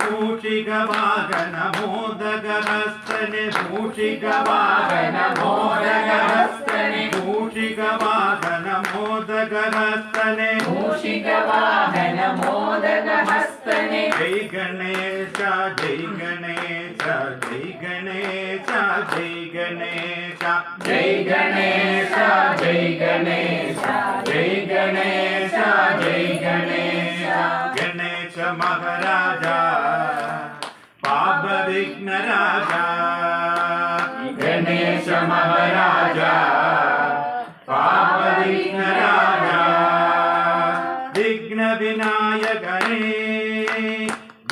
മൂഷിക വാഹന മോദകഹസ്തനെ മൂഷിക വാഹന മോദകഹസ്തനെ മൂഷിക വാഹന മോദകഹസ്തനെ മൂഷിക വാഹന മോദകഹസ്തനെ ജയ ഗണേശ ജയ ഗണേശ ജയ ഗണേശ ജയ ഗണേശ ജയ ഗണേശ ജയ ഗണേശ ജയ ഗണേശ ജയ ഗണേശ ഗണേശ മഹാരാജ പാപ വിഘ്ന രാജ ഗണേശ മഹാരാജ പാപ വിഘ്ന രാജ വിഘ്ന വിനായകനേ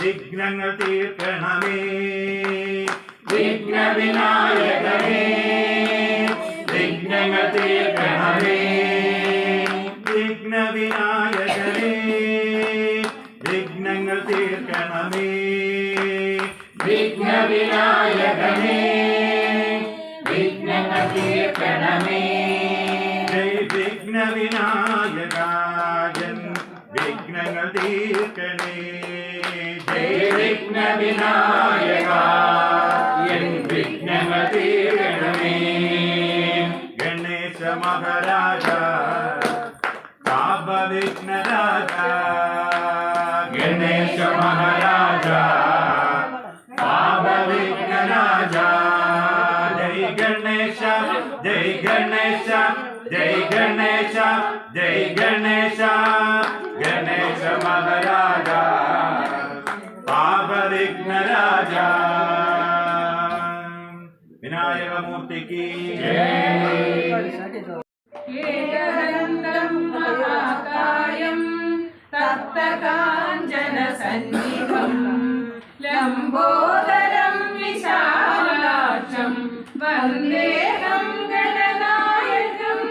വിഘ്നങ്ങൾ തീർക്കണമേ വിഘ്ന വിനായകനേ വിഘ്നങ്ങൾ തീർക്കണമേ വിഘ്ന വിനായകനേ വിഘ്നങ്ങൾ തീർക്കണമേ വിഘ്ന വിനായകനേ വിഘ്നങ്ങൾ തീർക്കണമേ ജയ വിഘ്ന വിനായകൻ വിഘ്നങ്ങൾ തീർക്കണേ ജയ വിഘ്ന വിനായക എൻ വിഘ്നങ്ങൾ തീർക്കണമേ ഗണേശ മഹാരാജ പാപ വിഘ്ന രാജ ഗണേശ മഹാരാജ പാപ വിഘ്ന രാജ ജയ ഗണേശ ജയ ഗണേശ ജയ ഗണേശ ജയ ഗണേശ ഗണേശ മഹാരാജ പാപ വിഘ്ന രാജ വിനായകമൂർത്തിക്ക് ഏകദന്തം മഹാകായം തപ്തകാഞ്ചന സന്നിഭം ലംബോദരം വിശാലാക്ഷം വന്ദേഹം ഗണനായകം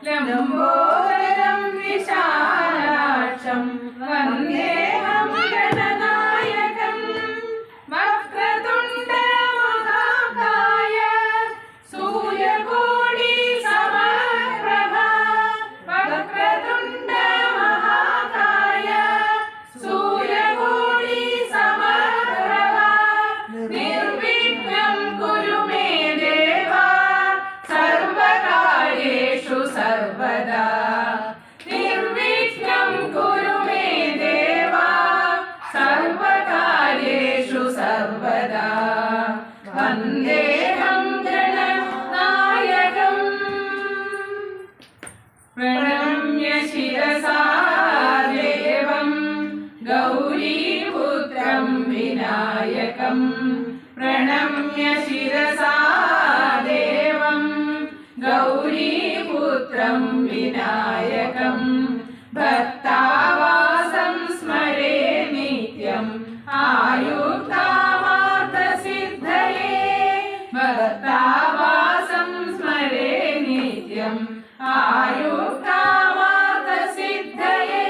ലംബോദരം വിശാലാക്ഷം വന്ദേഹം ഗണനായകം വക്രതുണ്ട മഹാകായ സൂര്യകോടി സമപ്രഭ വക്രതുണ്ട മഹാകായ സൂര്യകോടി സമപ്രഭ നിർവിഘ്നം കുരു മേ ദേവ സർവകാര്യേഷു സർവദാ നിർവിഘ്നം കുരു മേ ദേവ സർവകാര്യേഷു സർവദാ വന്ദേഹം ഗണനായകം പ്രണമ്യ ശിരസാ ദേവം ഗൗരീപുത്രം വിനായകം പ്രണമ്യ ശിരസാ ദേവം ഗൗരീപുത്രം വിനായകം ഭക്താവാസം സ്മരേ നിത്യം ആയുക്താമാർത്ഥസിദ്ധയേ ഭക്താവാസം സ്മരേ നിത്യം ആയുക്താമാർത്ഥസിദ്ധയേ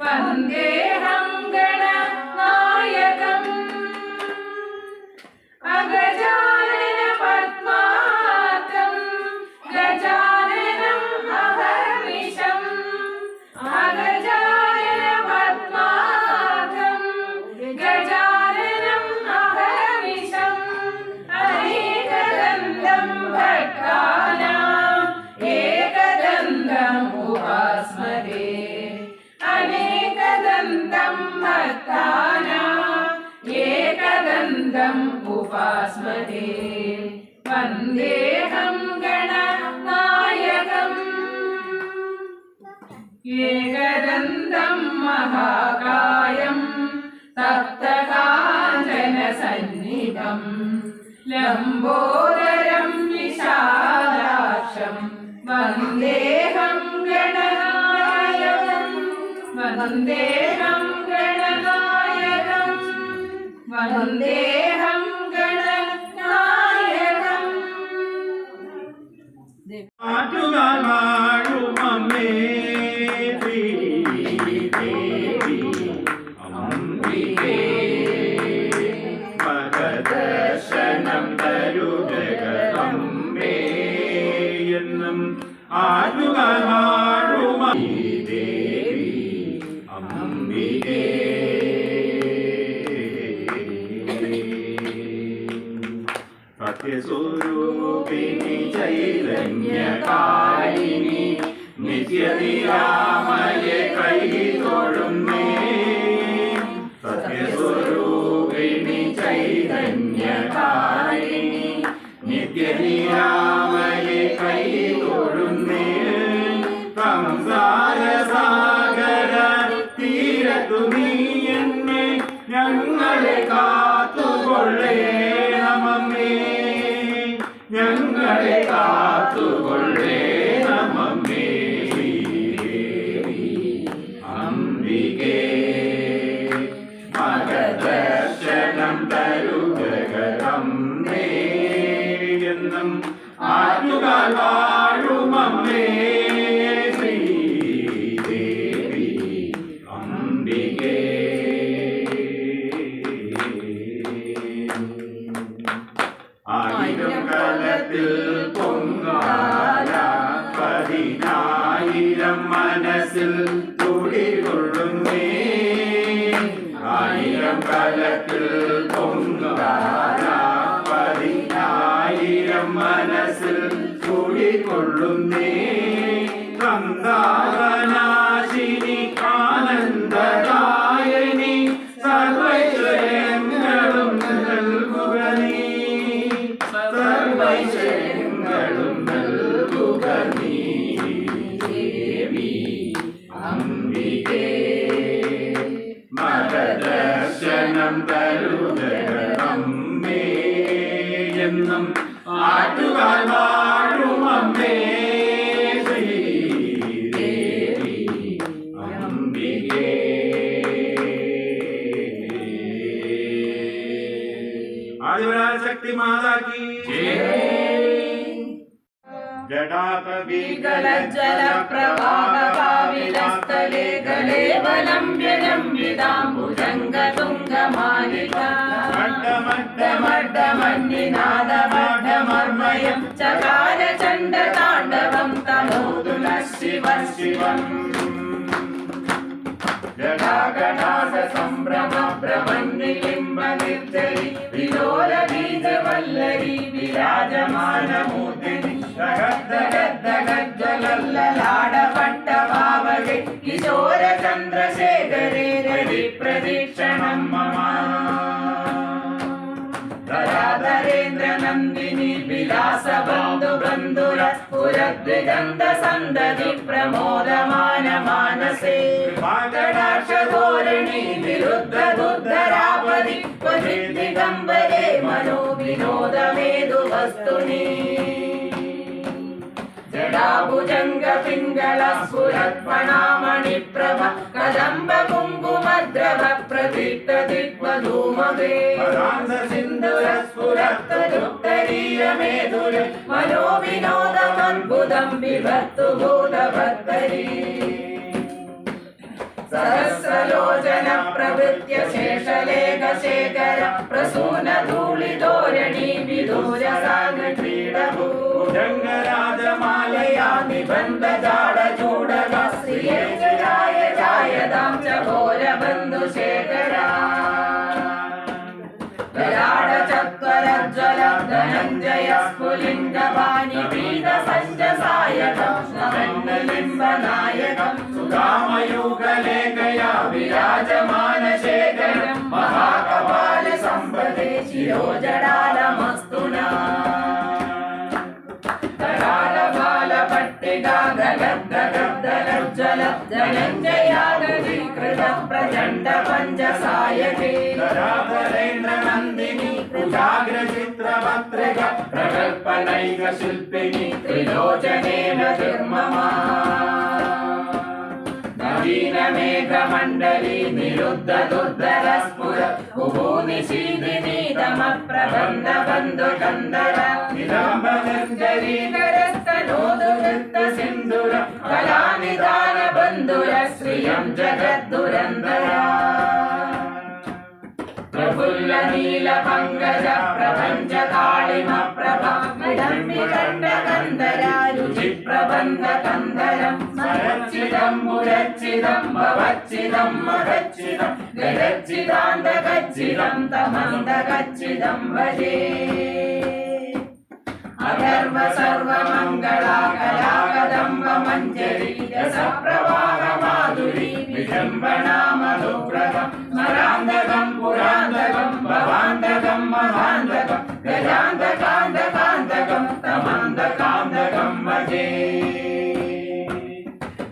വന്ദേഹം ഗണനായകം അഗജാനന പദ്മാർകം ഗജാനനം അഹർനിശം അഗജാനന പദ്മാർകം ഗജാനനം एकदन्तम् उपास्महे वन्देऽहं गणनायकम् एकदन्तं महाकायं तप्तकाञ्चनसन्निभं लम्बोदरं विशालाक्षं वन्देऽहं गणनायकम् वन्देऽहं गणनायकम् वन्देऽहं गणनायकम् ആറ്റുകാൽവാഴുമമ്മേ ശ്രീദേവി അംബികേ പദദർശനം തരുജഗദംബേ എന്നും ആറ്റുകാൽവാഴുമമ്മേ ദേവി അംബികേ സത്യസ്വരൂപിണി ചൈതന്യകാരിണി നിത്യനിരാമയെ കൈതൊഴുന്നേ സത്യസ്വരൂപിണി ചൈതന്യകാരിണി നിത്യനിരാമയെ കൈതൊഴുന്നേ സംസാരസാഗര തീരത്തു നീ എന്നെ ഞങ്ങളെ കാത്തുകൊള്ളേണമമ്മേ ഞങ്ങളെ കാത്തുകൊള്ളേണമമ്മേ ശ്രീദേവി അംബികേ മകദർശനം തരുജഗദംബേ എന്നും ആറ്റുകാൽ വാഴുമമ്മേ ശ്രീദേവി അംബികേ ആയിരം കലത്തിൽ പൊങ്കാല 10,000 മനസ്സിൽ തുടികൊള്ളുന്നേ ആയിരം കലത്തിൽ പൊങ്കാല 10,000 മനസ്സിൽ തുടികൊള്ളുന്നേ സന്താപനാശിനി ആനന്ദദായനി സർവൈശ്വര്യങ്ങളും നൽകുക നീ സർവൈശ്വര്യങ്ങളും നൽകുക നീ ദേവി അംബികേ മകദർശനം തരുജഗദംബേ എന്നും ആറ്റുകാൽ വാഴുമമ്മേ ശ്രീദേവി അംബികേ ആദിപരാശക്തി മാതാ കീ जटाकविगलज्जलप्रवाहकाविलस्थले गले वलम्ब्यजम्बिदाम्बुजङ्गतुङ्गमालिकामड्डमड्डमन्निनादमड्डमर्मयं चकार चण्डताण्डवं तनोतु नः शिवः शिवम् जटाकटास सम्भ्रम भ्रमन्निलिम्ब निर्जरि विलोल बीजवल्लरी विराजमानमूर्तिनि गद्दगद्दगज्जलल्ललाडपट्टभावगे किशोर चन्द्रशेखरे रवि प्रदीक्षणं मम धराधरेन्द्र नन्दिनी विलास बन्धु बन्धुर पुरद्विगन्ध सन्दधि प्रमोदमान मानसे कटाक्षधोरिणी विरुद्धदुद्धरापदि क्वचित् दिगम्बरे मनो विनोदमेदु वस्तुनि जडाभुजङ्ग पिङ्गल स्फुरत्फणामणिप्रभ कदम्ब कुङ्कुमद्रव प्रदीप्तदिग्वधूमगे सिन्दूर स्फुरत्तरुत्तरीयमेधुर मनो विनोदमद्भुतं बिभर्तु भूतभर्तरी सहस्रलोचन प्रभृत्य शेषलेखशेखर प्रसून धूलिधोरणि विदूर सागर क्रीडभू भुजङ्गराजमालया निबन्ध जाडचूडग श्रिये जयाय जायतां च घोरबन्धुशेखरा विराड चत्वरज्ज्वल धनञ्जय स्फुलिङ्गवाणि पीत सञ्जसायकं नवन्नलिम्बनायकं सुधामयुगलेखया विराजमान शेखरं महाकपाल सम्पदे ശിരോജടാലമസ്തു ധനഞ്ജയാഗീകൃത പ്രചണ്ഡ പഞ്ചസായകേ നന്ദിനി കുജാഗ്രചിത്രപത്രിക പ്രകൽപനൈക ശില്പിനി ത്രിലോചനേന നിർമ്മമാ നവീനമേഘമണ്ഡലി നിരുദ്ധ ദുർധര സ്ഫുര കുഭൂനിശീദിനി തമ പ്രബന്ധ ബന്ധുകന്ധര നിലംബനോദുവൃത്ത സിന്ധുര കലാനിധാന ബന്ധുര ശ്രിയം ജഗദ്ദുരന്തര പ്രഫുല്ല നീല പങ്കജ പ്രപഞ്ച കാളിമ പ്രഭ വിടംബികണ്ഠകന്ധര രുചി പ്രബന്ധ കന്ധരം സ്മരച്ചിദം മുരച്ചിദം ഭവച്ചിദം മഹച്ചിദം ഗരച്ചിദാന്തകച്ചിദം തമന്തകച്ചിദം ഭജേ അഗർവ സർവമംഗളാകലാകദംബ മഞ്ജരി രസപ്രവാഹ മാധുരി വിജംബണാമധുപ്രദം സ്മരാന്തകം പുരാന്തകം ഭവാന്തകം മഹാന്തകം ഗജാന്തകാന്തകാന്തകം തമന്തകാന്തകം ഭജേ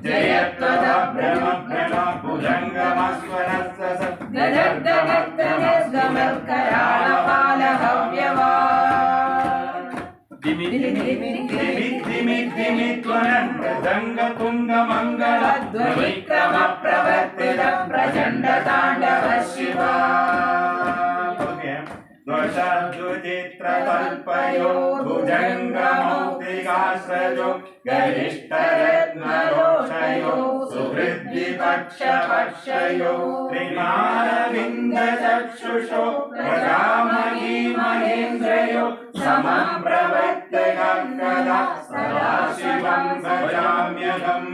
ജയത്വദ ഭ്രമ ഭ്രമ ഭുജംഗമസ്വരസ ഗജഗജഗജഗമൽകരാളപാലഹവ്യവാ മൃദംഗതുംഗമംഗള പ്രവർത്തിത പ്രചണ്ഡ താണ്ഡവ ശിവ ദ്വശദ്വിചിത്രകൽപയോ ഭുജംഗമൗക്തികാശ്രയോ ഗരിഷ്ഠരത്നരോഷയോ സുഹൃദ്വിപക്ഷപക്ഷയോ ത്രിമാരവിന്ദചക്ഷുഷോ പ്രജാമഹീ മഹേന്ദ്രയോ സമം പ്രവർത്തകം കഥാ സദാശിവം ഭജാമ്യഹം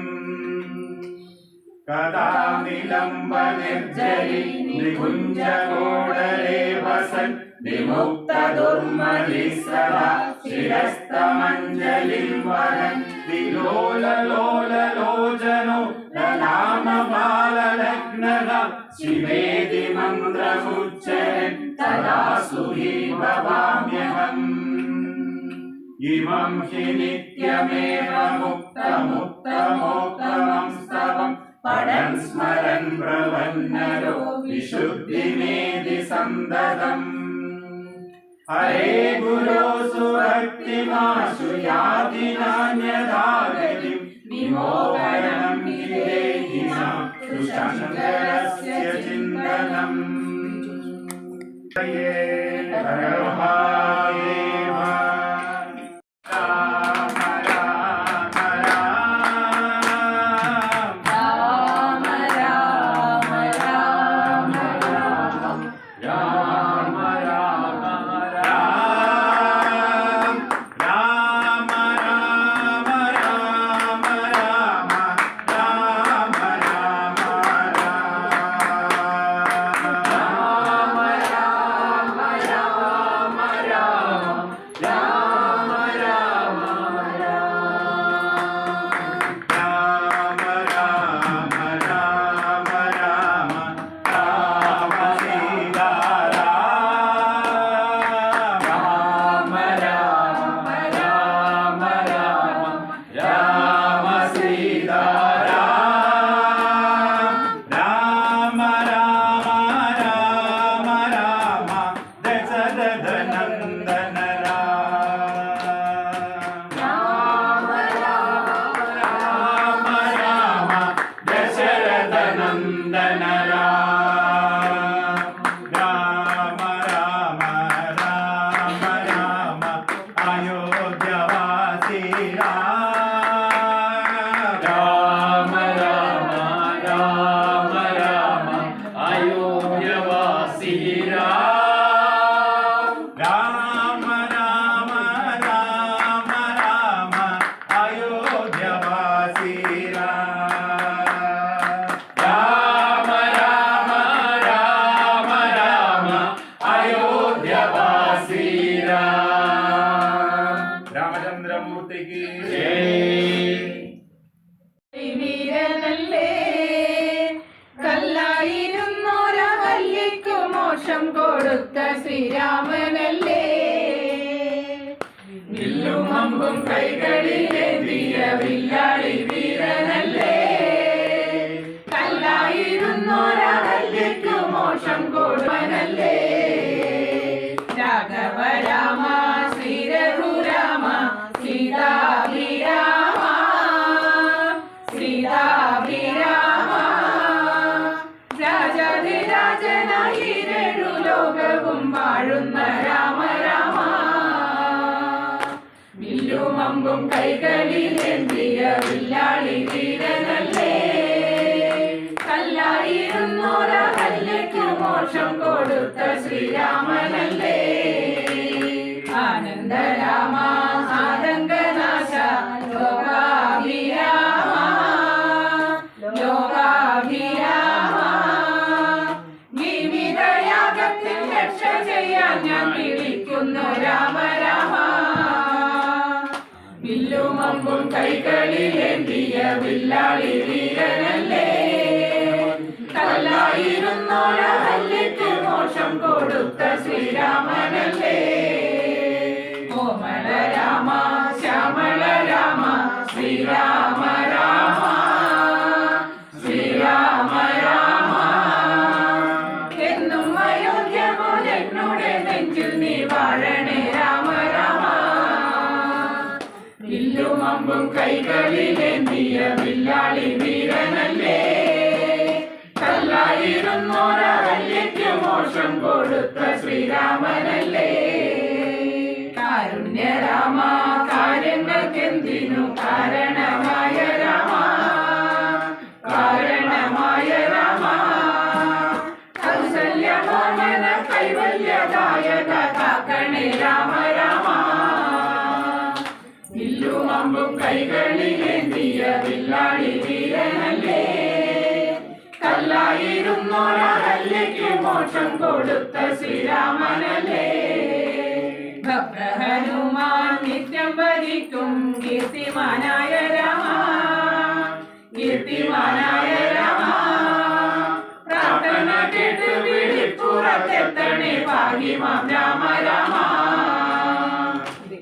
കഥാ നിലംബ നിർജരി നികുഞ്ജകോടരേ വസൻ വിമുക്ത ദുർമലി സദാ ശിരസ്തമഞ്ജലിം വഹൻ വിലോലലോലലോചനോ ലലാമപാലലഗ്നഃ ശിവേതി മന്ത്രമുച്ചരൻ തദാ സുഹീ ഭവാമ്യഹം ഇമം ഹി നിത്യമേവ മുക്തമുക്തമോത്തമം സ്തവം പഠൻ സ്മരൻ പ്രവന്നരോ വിശുദ്ധിമേധി സന്തതം ഹരേ ഗുരോ സുഭക്തിമാശു യാതിനാന്യഥാഗതിം വിമോഹനം വിദേഹിനാം ശങ്കരസ്യ ചിന്തനം ഹരേ ഹര മഹാദേവ വീരനല്ലേ കല്ലായിരുന്നോരഹല്യയ്ക്കു മോക്ഷം കൊടുത്ത ശ്രീരാമ കൈകളിലേന്തിയ വില്ലാളി വീരനല്ലേ കല്ലായിരുന്നൊരഹല്യയ്ക്കു മോക്ഷം കൊടുവനല്ലേ രാഘവ രാമ ശ്രീരഘുരാമ സീതാഭിരാമ സീതാഭിരാമ രാജാധിരാജനായി രണ്ടു ലോകവും വാഴുന്ന രാമ രാമ വില്ലും അമ്പും കൈകളിലേന്തിയ വില്ലാളി വീരനല്ലേ കല്ലായിരുന്നൊരഹല്യയ്ക്കു മോക്ഷം കൊടുത്ത ശ്രീരാമനല്ലേ ആനന്ദരാമ ആതങ്കനാശ ലോകാഭിരാമ ലോകാഭിരാമ ജീവിതയാഗത്തിൽ രക്ഷ ചെയ്യാൻ ഞാൻ വിളിക്കുന്നു രാമ രാമ വില്ലും അമ്പും കൈകളിലേന്തിയ വില്ലാളി വീരനല്ലേ കല്ലായിരുന്നൊരഹല്യയ്ക്കു മോക്ഷം കൊടുത്ത ശ്രീരാമനല്ലേ കോമള രാമ ശ്യാമള രാമ ശ്രീരാമ രാമ ശ്രീരാമ രാമ എന്നും അയോധ്യ പോലെന്നുടെ നെഞ്ചിൽ നീ വാഴണേ രാമ രാമ വില്ലും അമ്പും കൈകളിലേന്തിയ വില്ലാളി വീരനല്ലേ കല്ലായിരുന്നൊരഹല്യയ്ക്കു മോക്ഷം കൊടുത്ത ശ്രീരാമനല്ലേ കാരുണ്യരാമ കാര്യങ്ങൾക്കെന്തിനു കാരണമായ രാമ കാരണമായ രാമ കൗസല്യമോഹന കൈവല്യദായക കാക്കണേ രാമ രാമ വില്ലും അമ്പും കൈകളിലേന്തിയ വില്ലാളി വീരനല്ലേ കല്ലായിരുന്നൊരഹല്യയ്ക്കു മോക്ഷം കൊടുത്ത ശ്രീരാമനല്ലേ ഭദ്രഹനുമാൻ നിത്യം ഭരിക്കും കീർത്തിമാനായ രാമ കീർത്തിമാനായ രാമ പ്രാർത്ഥന കേട്ട് വിളിപ്പുറത്തെത്തണേ ഭാഗ്യമാം രാമ രാമ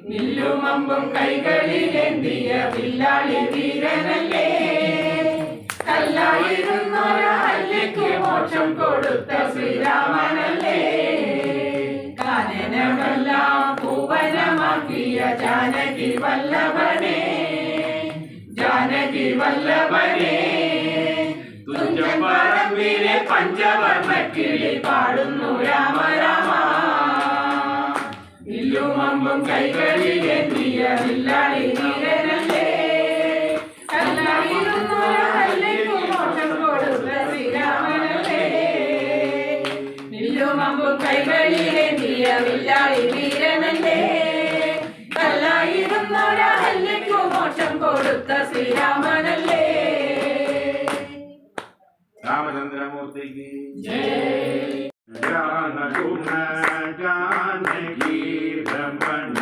വില്ലും അമ്പും കൈകളിലേന്തിയ വില്ലാളി വീരനല്ലേ കല്ലായിരുന്നൊരഹല്യയ്ക്കു മോക്ഷം കൊടുത്ത ശ്രീരാമനല്ലേ കാനനമെല്ലാം പൂവനമാക്കിയ ജാനകി വല്ലഭനെ ജാനകി വല്ലഭനെ തുഞ്ചൻ പറമ്പിലെ പഞ്ചവർണ്ണക്കിളി പാടുന്നു രാമ രാമ വില്ലും അമ്പും കൈകളിലേന്തിയ വില്ലാളി വീരനല്ലേ കല്ലായിരുന്നൊരഹല്യയ്ക്കു മോക്ഷം കൊടുത്ത ശ്രീരാമനല്ലേ വില്ലും അമ്പും കൈകളിലേന്തിയ വില്ലാളി വീരനല്ലേ കല്ലായിരുന്നൊരഹല്യയ്ക്കു മോക്ഷം കൊടുത്ത ശ്രീരാമനല്ലേ രാമചന്ദ്രമൂർത്തിക്ക് ജയ ജാനകുണ ജാനകി രമണ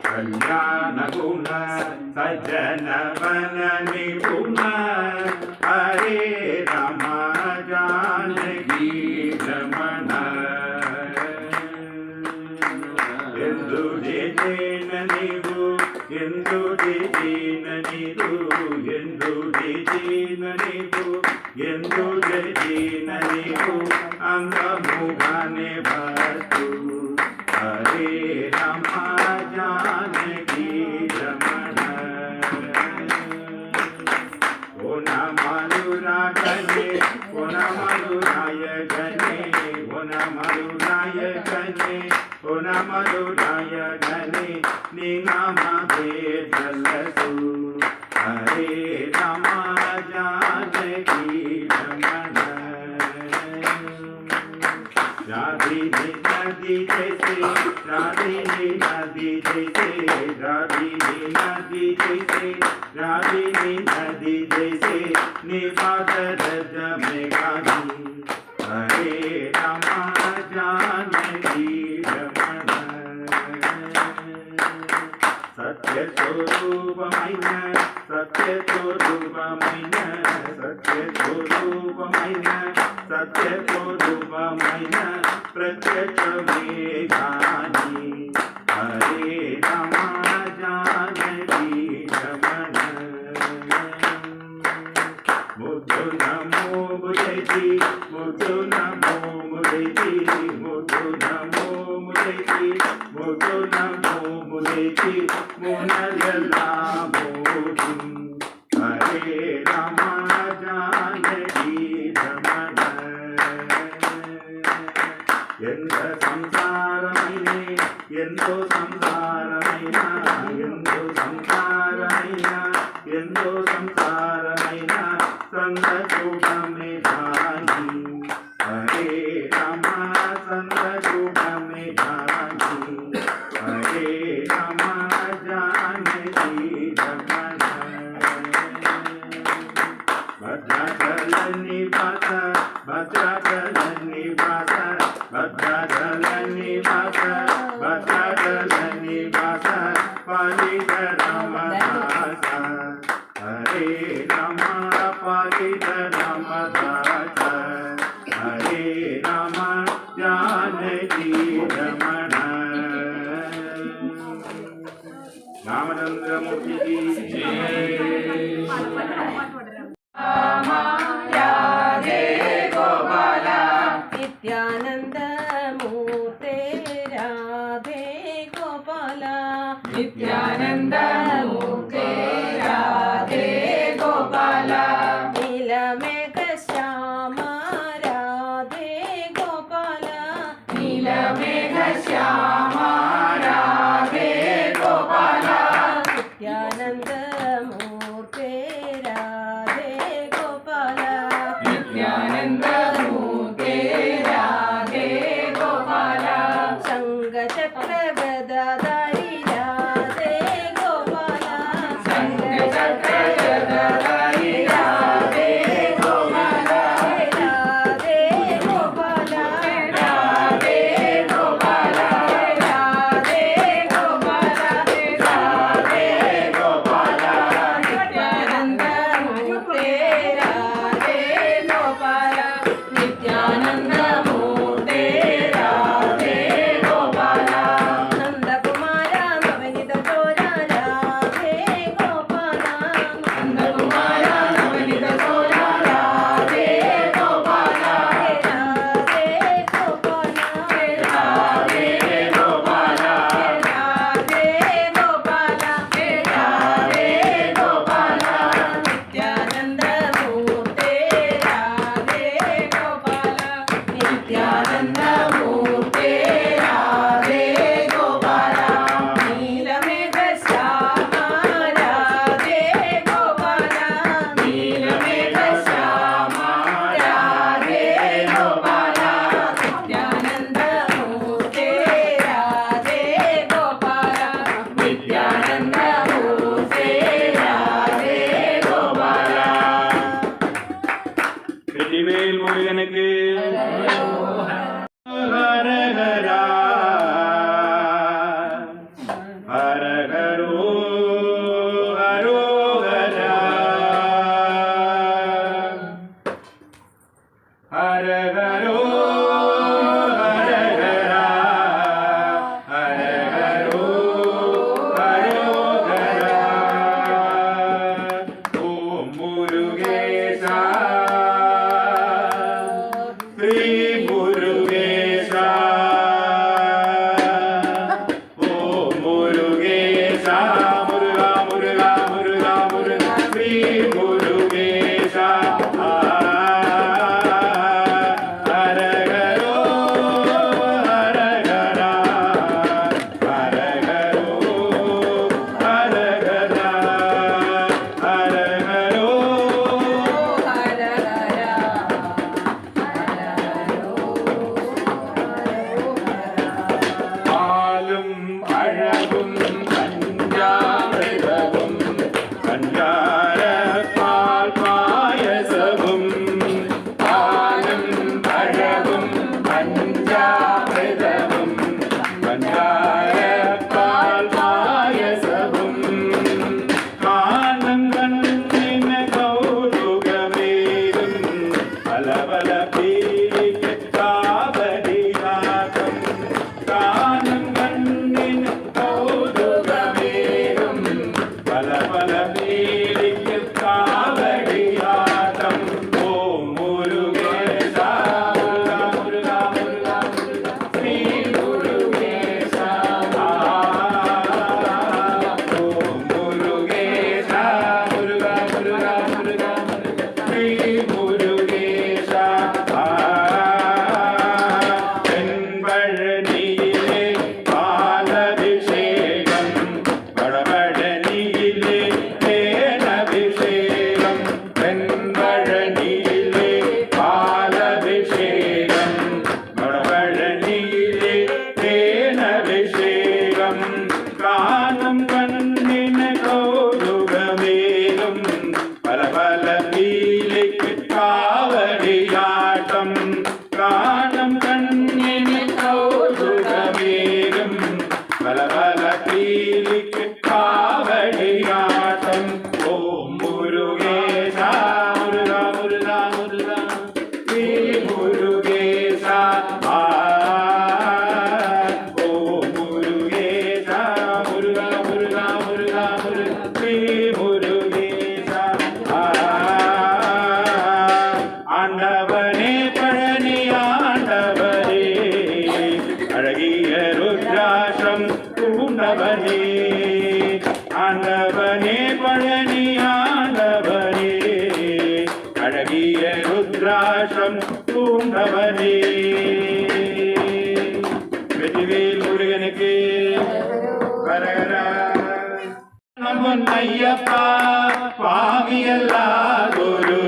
കല്യാണ ഗുണ സജ്ജന വന നിപുണ ഹരേ രാമ ജാനകി രമണ ಎಂದು ಜೇನ ನೀವು ಎಂದು ಜೇನ ನೀವು ಎಂದು ಜೇನ ನೀವು ಎಂದು ಜೇನ ನೀವು ಅಂಗ ಮುಖಾನೆ ಬರ್ತು ಹರೇ ರಾಮ ಜಾನಕಿ ರಮಣ ಓ ನಮನುರಾಗನೆ ಓ ನಮನುರಾಯಗನೆ ಓ ನಮನುರಾಯಗನೆ ಓ ನಮನುರಾಯಗನೆ ನಿನಾಮದೇ ಜಲಸು ಹರೇ ರಾಮ ಜಾನಕಿ ರಮಣ राधिनी नदी जैसे राधिनी नदी जैसे राधिनी नदी जैसे राधिनी नदी जैसे निपात रज में गानी हरे राम जानकी रमण सत्य स्वरूपमय सत्य स्वरूपमय सत्य स्वरूपमय सत्य स्वरूपमय प्रत्यक्ष मेघानी हरे राम जानकी ಮುದೆಕಿ ಮುದುನ ಮುದೆಕಿ ಮುನಯಲ್ಲ ಮೋದು ಹರೇ ರಾಮ ಜಾನಕಿ ರಮಣ ಎಂದ ಸಂಸಾರಮೈನೆ ಎಂದೋ ಸಂಸಾರಮೈನ ಎಂದೋ ಸಂಸಾರಮೈನ ಎಂದೋ ಸಂಸಾರಮೈನ ಸಂಗ ಶುಭಮೆ ಧಾನಿ ಹರೇ ರಾಮ ಸಂಗ ಶುಭಮೆ ಧಾನಿ ಹರೇ ರಾಮ ಜಾನಕಿ ರಮಣ ಭದ್ರಾಚಲ ನಿವಾಸ ಭದ್ರಾಚಲ ನಿವಾಸ ಭದ್ರಾಚಲ ನಿವಾಸ ಭದ್ರಾಚಲ ನಿವಾಸ ಪಾಲಿತ ರಾಮದಾಸ ಹರೇ ರಾಮ ಪಾಲಿತ ರಾಮದಾಸ ಹರೇ ರಾಮ ಜಾನಕಿ ರಮಣ ರಾಮಚಂದ್ರಮೂರ್ತಿ ಕಿ രാധേ ഗോപാല നിത്യാനന്ദ മൂർത്തേ രാധേ ഗോപാല നിത്യാനന്ദ മൂർത്തേ രാധേ ഗോപാല നീലമേഘ ശ്യാമ രാധേ ഗോപാല നീലമേഘ ശ്യാമ രാധേ ഗോപാല നിത്യാനന്ദ മൂർത്തേ രാധേ ഗോപാല നിത്യാനന്ദ മൂർത്തേ രാധേ ഗോപാല ശംഖചക്ര ഗദാധാരി രാധേ ഗോപാല ശംഖചക്ര ഗദാധാരി രാധേ ഗോപാല രാധേ ഗോപാല രാധേ ഗോപാല രാധേ ഗോപാല രാധേ ഗോപാല നിത്യാനന്ദ മൂർത്തേ രാധേ ഗോപാല നിത്യാനന്ദ മൂർത്തേ രാധേ ഗോപാല നന്ദകുമാര ருத்ராஷம் பூண்டவனே ஆண்டவனே பழனி ஆண்டவனே அழகிய ருத்ராஷம் பூண்டவனே வெற்றிவேல் முருகனுக்கு கரகரா ஐயப்பா சுவாமியல்லாதொரு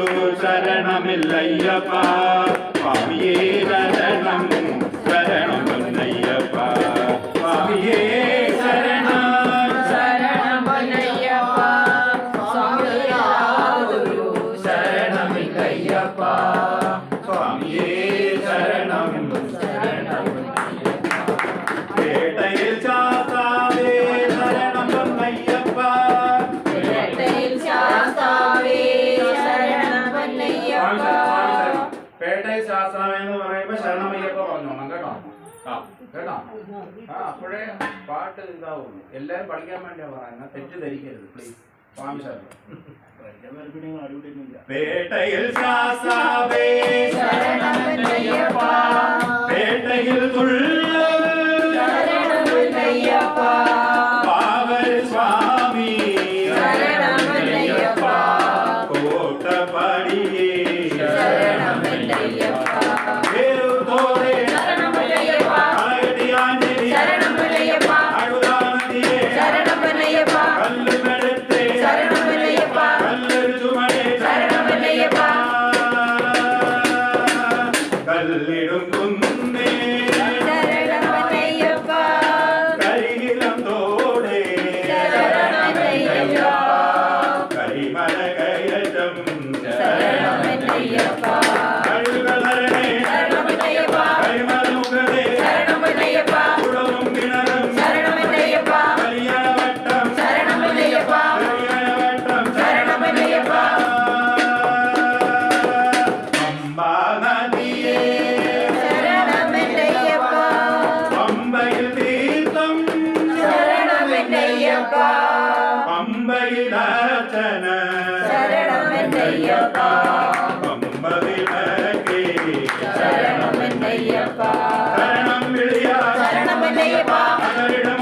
சரணமில்லையப்பா சுவாமியே சரணம் சரணம் பொன்னையப்பா சுவாமியே சரணம் சரணம் பொன்னையப்பா சுவாமியாதொரு சரணமில்லையப்பா சுவாமியே சரணம் சரணம் பேட்டையில் சாத்தாவே சரணம் பொன்னையப்பா பேட்டையில் சாஸ்தாவே சரணம் பொன்னையப்பா പേട്ടയിൽ ശാസ്ത്രം എന്ന് പറയുമ്പോ ശരണമയ്യപ്പ പറഞ്ഞോണം കേട്ടോ കേട്ടോ അപ്പോഴേ പാട്ട് ഇതാവുള്ളൂ എല്ലാരും പഠിക്കാൻ വേണ്ടിയാ പറയുന്നത് തെറ്റിദ്ധരിക്കരുത് പ്ലീസ് സ്വാമി ശരണം പേട്ടയിൽ ശാസ്താവേ ശരണം പൊന്നയ്യപ്പ പേട്ടയിൽ ശരണം പൊന്നയ്യപ്പ പാവൽ സ്വാമി ശരണം പൊന്നയ്യപ്പ കോട്ടപ്പടിയേ ശരണം പൊന്നയ്യപ്പ പേരുതോടെ ശരണം പൊന്നയ്യപ്പ ആയിടിയാഞ്ചേരി ശരണം പൊന്നയ്യപ്പ അഴുതാനദിയേ ശരണം പൊന്നയ്യപ്പ കല്ലുമെടുത്തേ ശരണം പൊന്നയ്യപ്പ കല്ലൊരു ചുമടേ ശരണം പൊന്നയ്യപ്പ കല്ലിടും കുന്നേ ശരണം പൊന്നയ്യപ്പ കരികിലം തോടേ ശരണം പൊന്നയ്യപ്പ കരിമല കയറ്റം ശരണം പൊന്നയ്യപ്പ കഴുകളരണേ ശരണം പൊന്നയ്യപ്പ കരിമല മുഖതേ ശരണം പൊന്നയ്യപ്പ കുളവും കിണറും ശരണം പൊന്നയ്യപ്പ കല്യാണവട്ടം ശരണം പൊന്നയ്യപ്പ കല്യാണവട്ടം ശരണം പൊന്നയ്യപ്പ പമ്പാ നദിയേ ശരണം പൊന്നയ്യപ്പ പമ്പയിൽ തീർത്ഥം ശരണം പൊന്നയ്യപ്പ പമ്പയിൽ അർച്ചന ശരണം പൊന്നയ്യപ്പ പമ്പവിളക്കേ ശരണം പൊന്നയ്യപ്പ ശരണം വിളിയ ശരണം പൊന്നയ്യപ്പ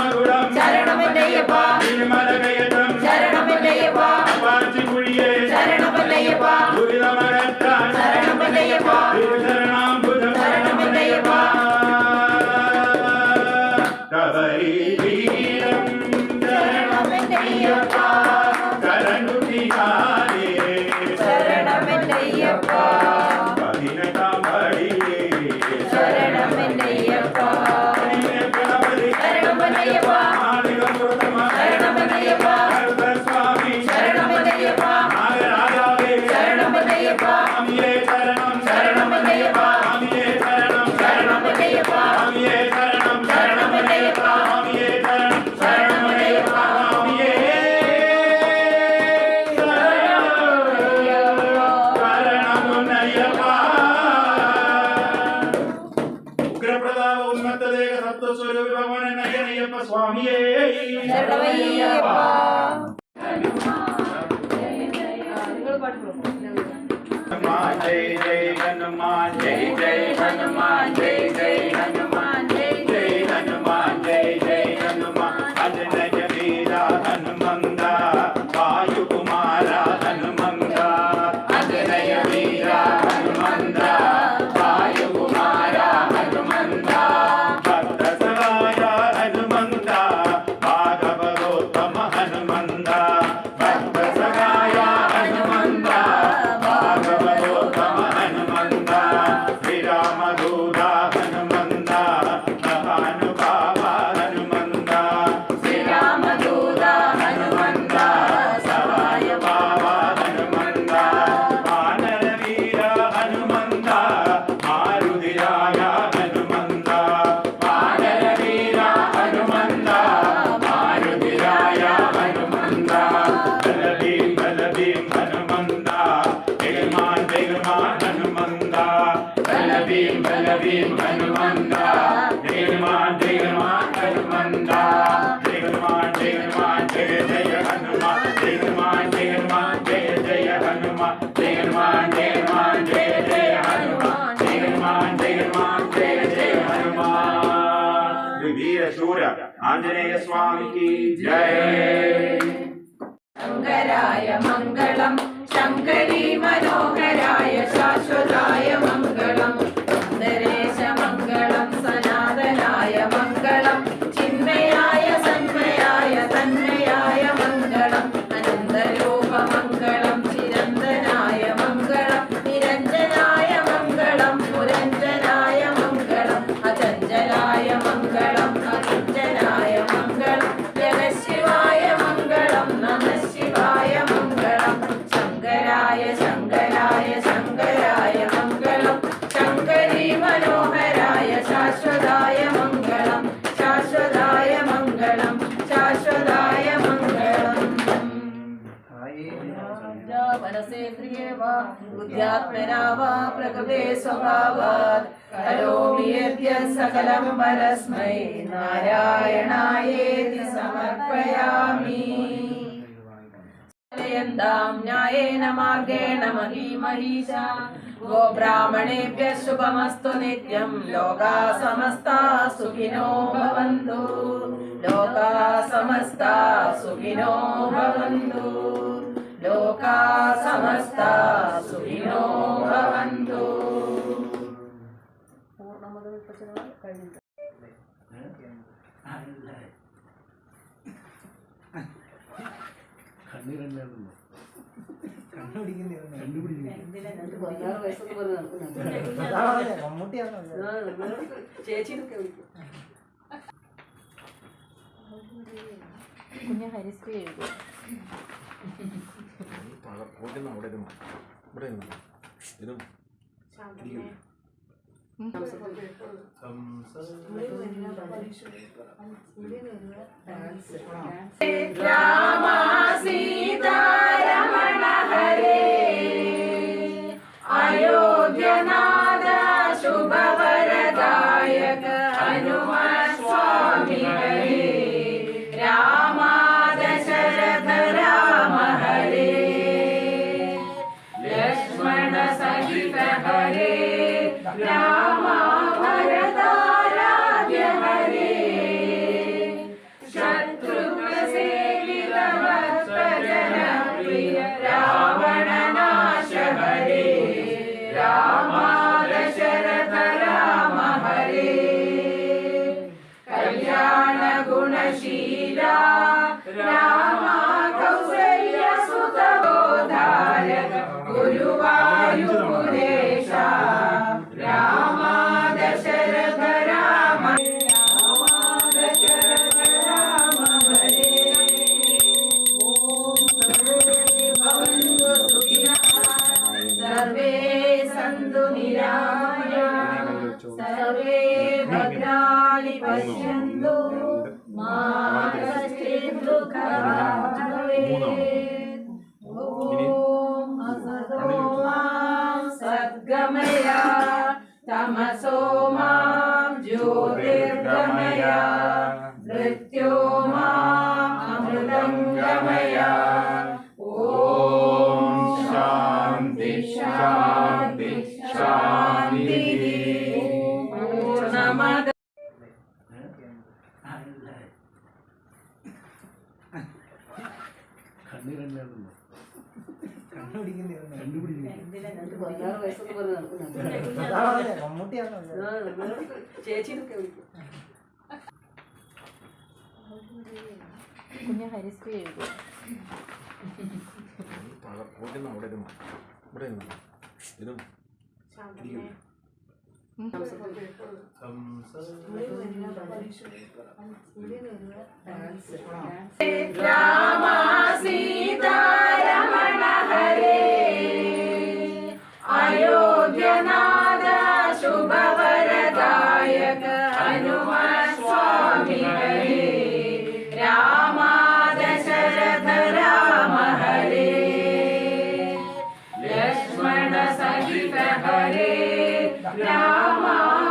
മകുടം ശരണം പൊന്നയ്യപ്പ തിരുമല കയറ്റം ശരണം പൊന്നയ്യപ്പ പാച്ചിക്കുഴിയെ ശരണം പൊന്നയ്യപ്പ ദുരിതമകറ്റാൻ ശരണം പൊന്നയ്യപ്പ തിരുശരണാംബുജം ശരണം പൊന്നയ്യപ്പ കബരി വീരം ശരണം പൊന്നയ്യപ്പ കരണ്ടുതിയാനേ ശരണം പൊന്നയ്യപ്പ പതിനെട്ടാം പടിയേ ശരണം പൊന്നയ്യപ്പ ഗണപതി ശരണം പൊന്നയ്യപ്പ മാളികപുരത്തമ്മ ശരണം പൊന്നയ്യപ്പ സ്വാമി ശരണം പൊന്നയ്യപ്പ നാഗരാജാവേ ശരണം പൊന്നയ്യപ്പ സ്വാമിയേ ശരണം ശരണം പൊന്നയ്യപ്പ സ്വാമിയേ ശരണം ശരണം പൊന്നയ്യപ്പ സ്വാമിയേ ശരണം ശരണം പൊന്നയ്യപ്പ സ്വാമിയേ ശരണം ശരണം പൊന്നയ്യപ്പ സ്വാമിയേ ശരണമുന്നയ്യപ്പ ഉഗ്രപ്രതാപ ഉന്മത്തദേഹ സത്വസ്വരൂപ ഭഗവാനയ്യപ്പ സ്വാമിയേ ശരണമയ്യപ്പ हनुमान जय जय हनुमान जय जय हनुमान जय जय हनुमान जय जय हनुमान जय जय हनुमान अजनय वीरा हनुमंदा वायुकुमारा हनुमंदा अजनय वीरा हनुमंदा वायुकुमारा हनुमंदा भक्त सहाया हनुमंदा भागवतोत्तम हनुमंदा भक्त सहाया हनुमंदा भागवतोत्तम हनुमंदा श्रीरामदूता हनुमंदा वीरशूर आंजनेय स्वामी की जय। शंकराय मंगलम शंकरी मनोहराय शाश्वताय मंगलम सुंदरेश मंगलम सनातनाय मंगलम चिन्मयाय सन्मयाय तन्मयाय मंगलम अनंतरूप मंगलम चिरंतनाय मंगलम निरंजनाय मंगलम पुरंजनाय मंगलम अचंचलाय मंगलम अकिंचनाय मंगलम जगः शिवाय मंगलम नमः शिवाय मंगलम शंकराय शंकराय शंकराय मंगलम शंकरी मनोहराय शाश्वताय मंगलम शाश्वताय मंगलम शाश्वताय मंगलम मनसे प्रिये वा बुद्ध्यात्मना वा प्रकृते स्वभावात् करोमि यद्यत् सकलं परस्मै नारायणायेति समर्पयामि। यन्तां न्यायेन मार्गेण महीमहीषा गोब्राह्मणेभ्यः शुभमस्तु नित्यं लोकाः समस्ताः सुखिनो भवन्तु लोकाः समस्ताः सुखिनो भवन्तु लोकाः समस्ताः सुखिनो भवन्तु। കുഞ്ഞ് ഹരിശ്രീ എഴുതും. राम सीता रमण हरे अयोध्यनाथ शुभवरदायक हनुमत स्वामी हरे राम दशरथ राम हरे लक्ष्मण सहित हरे राम भरताराध्य हरे शत्रुघ्न सेवित भक्त जनप्रिय रावण नाश हरे राम दशरथ राम हरे कल्याण गुणशीला राम कौसल्य सुत बोधारक गुरुवायुपुरेशा राम दशरथ राम दशरथ राम हरे ओम सर्वे भवन्तु सुखिनः सर्वे सन्तु निरामयाः सर्वे भद्राणि पश्यन्तु मा कश्चित् दुःखभाग् भवेत्। ॐ असतो मां सद्गमय तमसो मां ज्योतिर्गमय मृत्यो माम् अमृतङ्गमय। ॐ शान्ति शान्ति शान्तिः। पूर्णमद കുഞ്ഞ് ഹരിശ്രീ എഴുതും. राम सीता रमण हरे अयोध्यनाथ शुभवरदायक हनुमत स्वामी हरे राम दशरथ राम हरे लक्ष्मण सहित हरे राम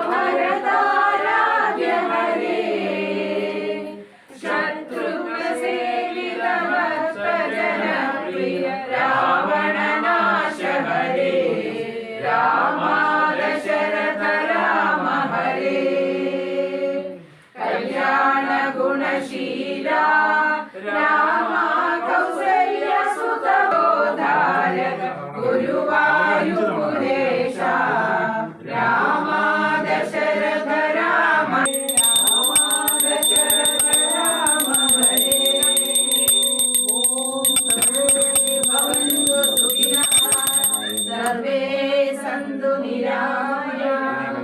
भरताराध्य हरे शत्रुघ्न सेवित भक्त ക്ഷമാശീല രാമ കൗസല്യ സുതബോധാരക ഗുരുവായൂരേശ രാമ ദശരഥ രാമ ദശരഥ രാമ ഹരേ ഓം സർവേ ഭവന്തു സുഖിനഃ സർവേ സന്തു നിരാമയാഃ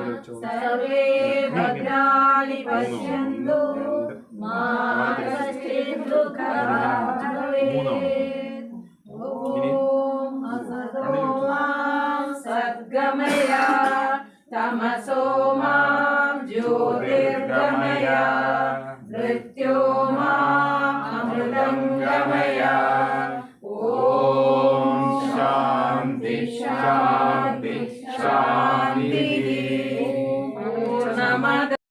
സർവേ ഭദ്രാണി പശ്യന്തു മാ കശ്ചിത് ദുഃഖഭാഗ് ഭവേത് ഓം അസതോ മാ സദ്ഗമയ തമസോ മാ ജ്യോതിർഗമയ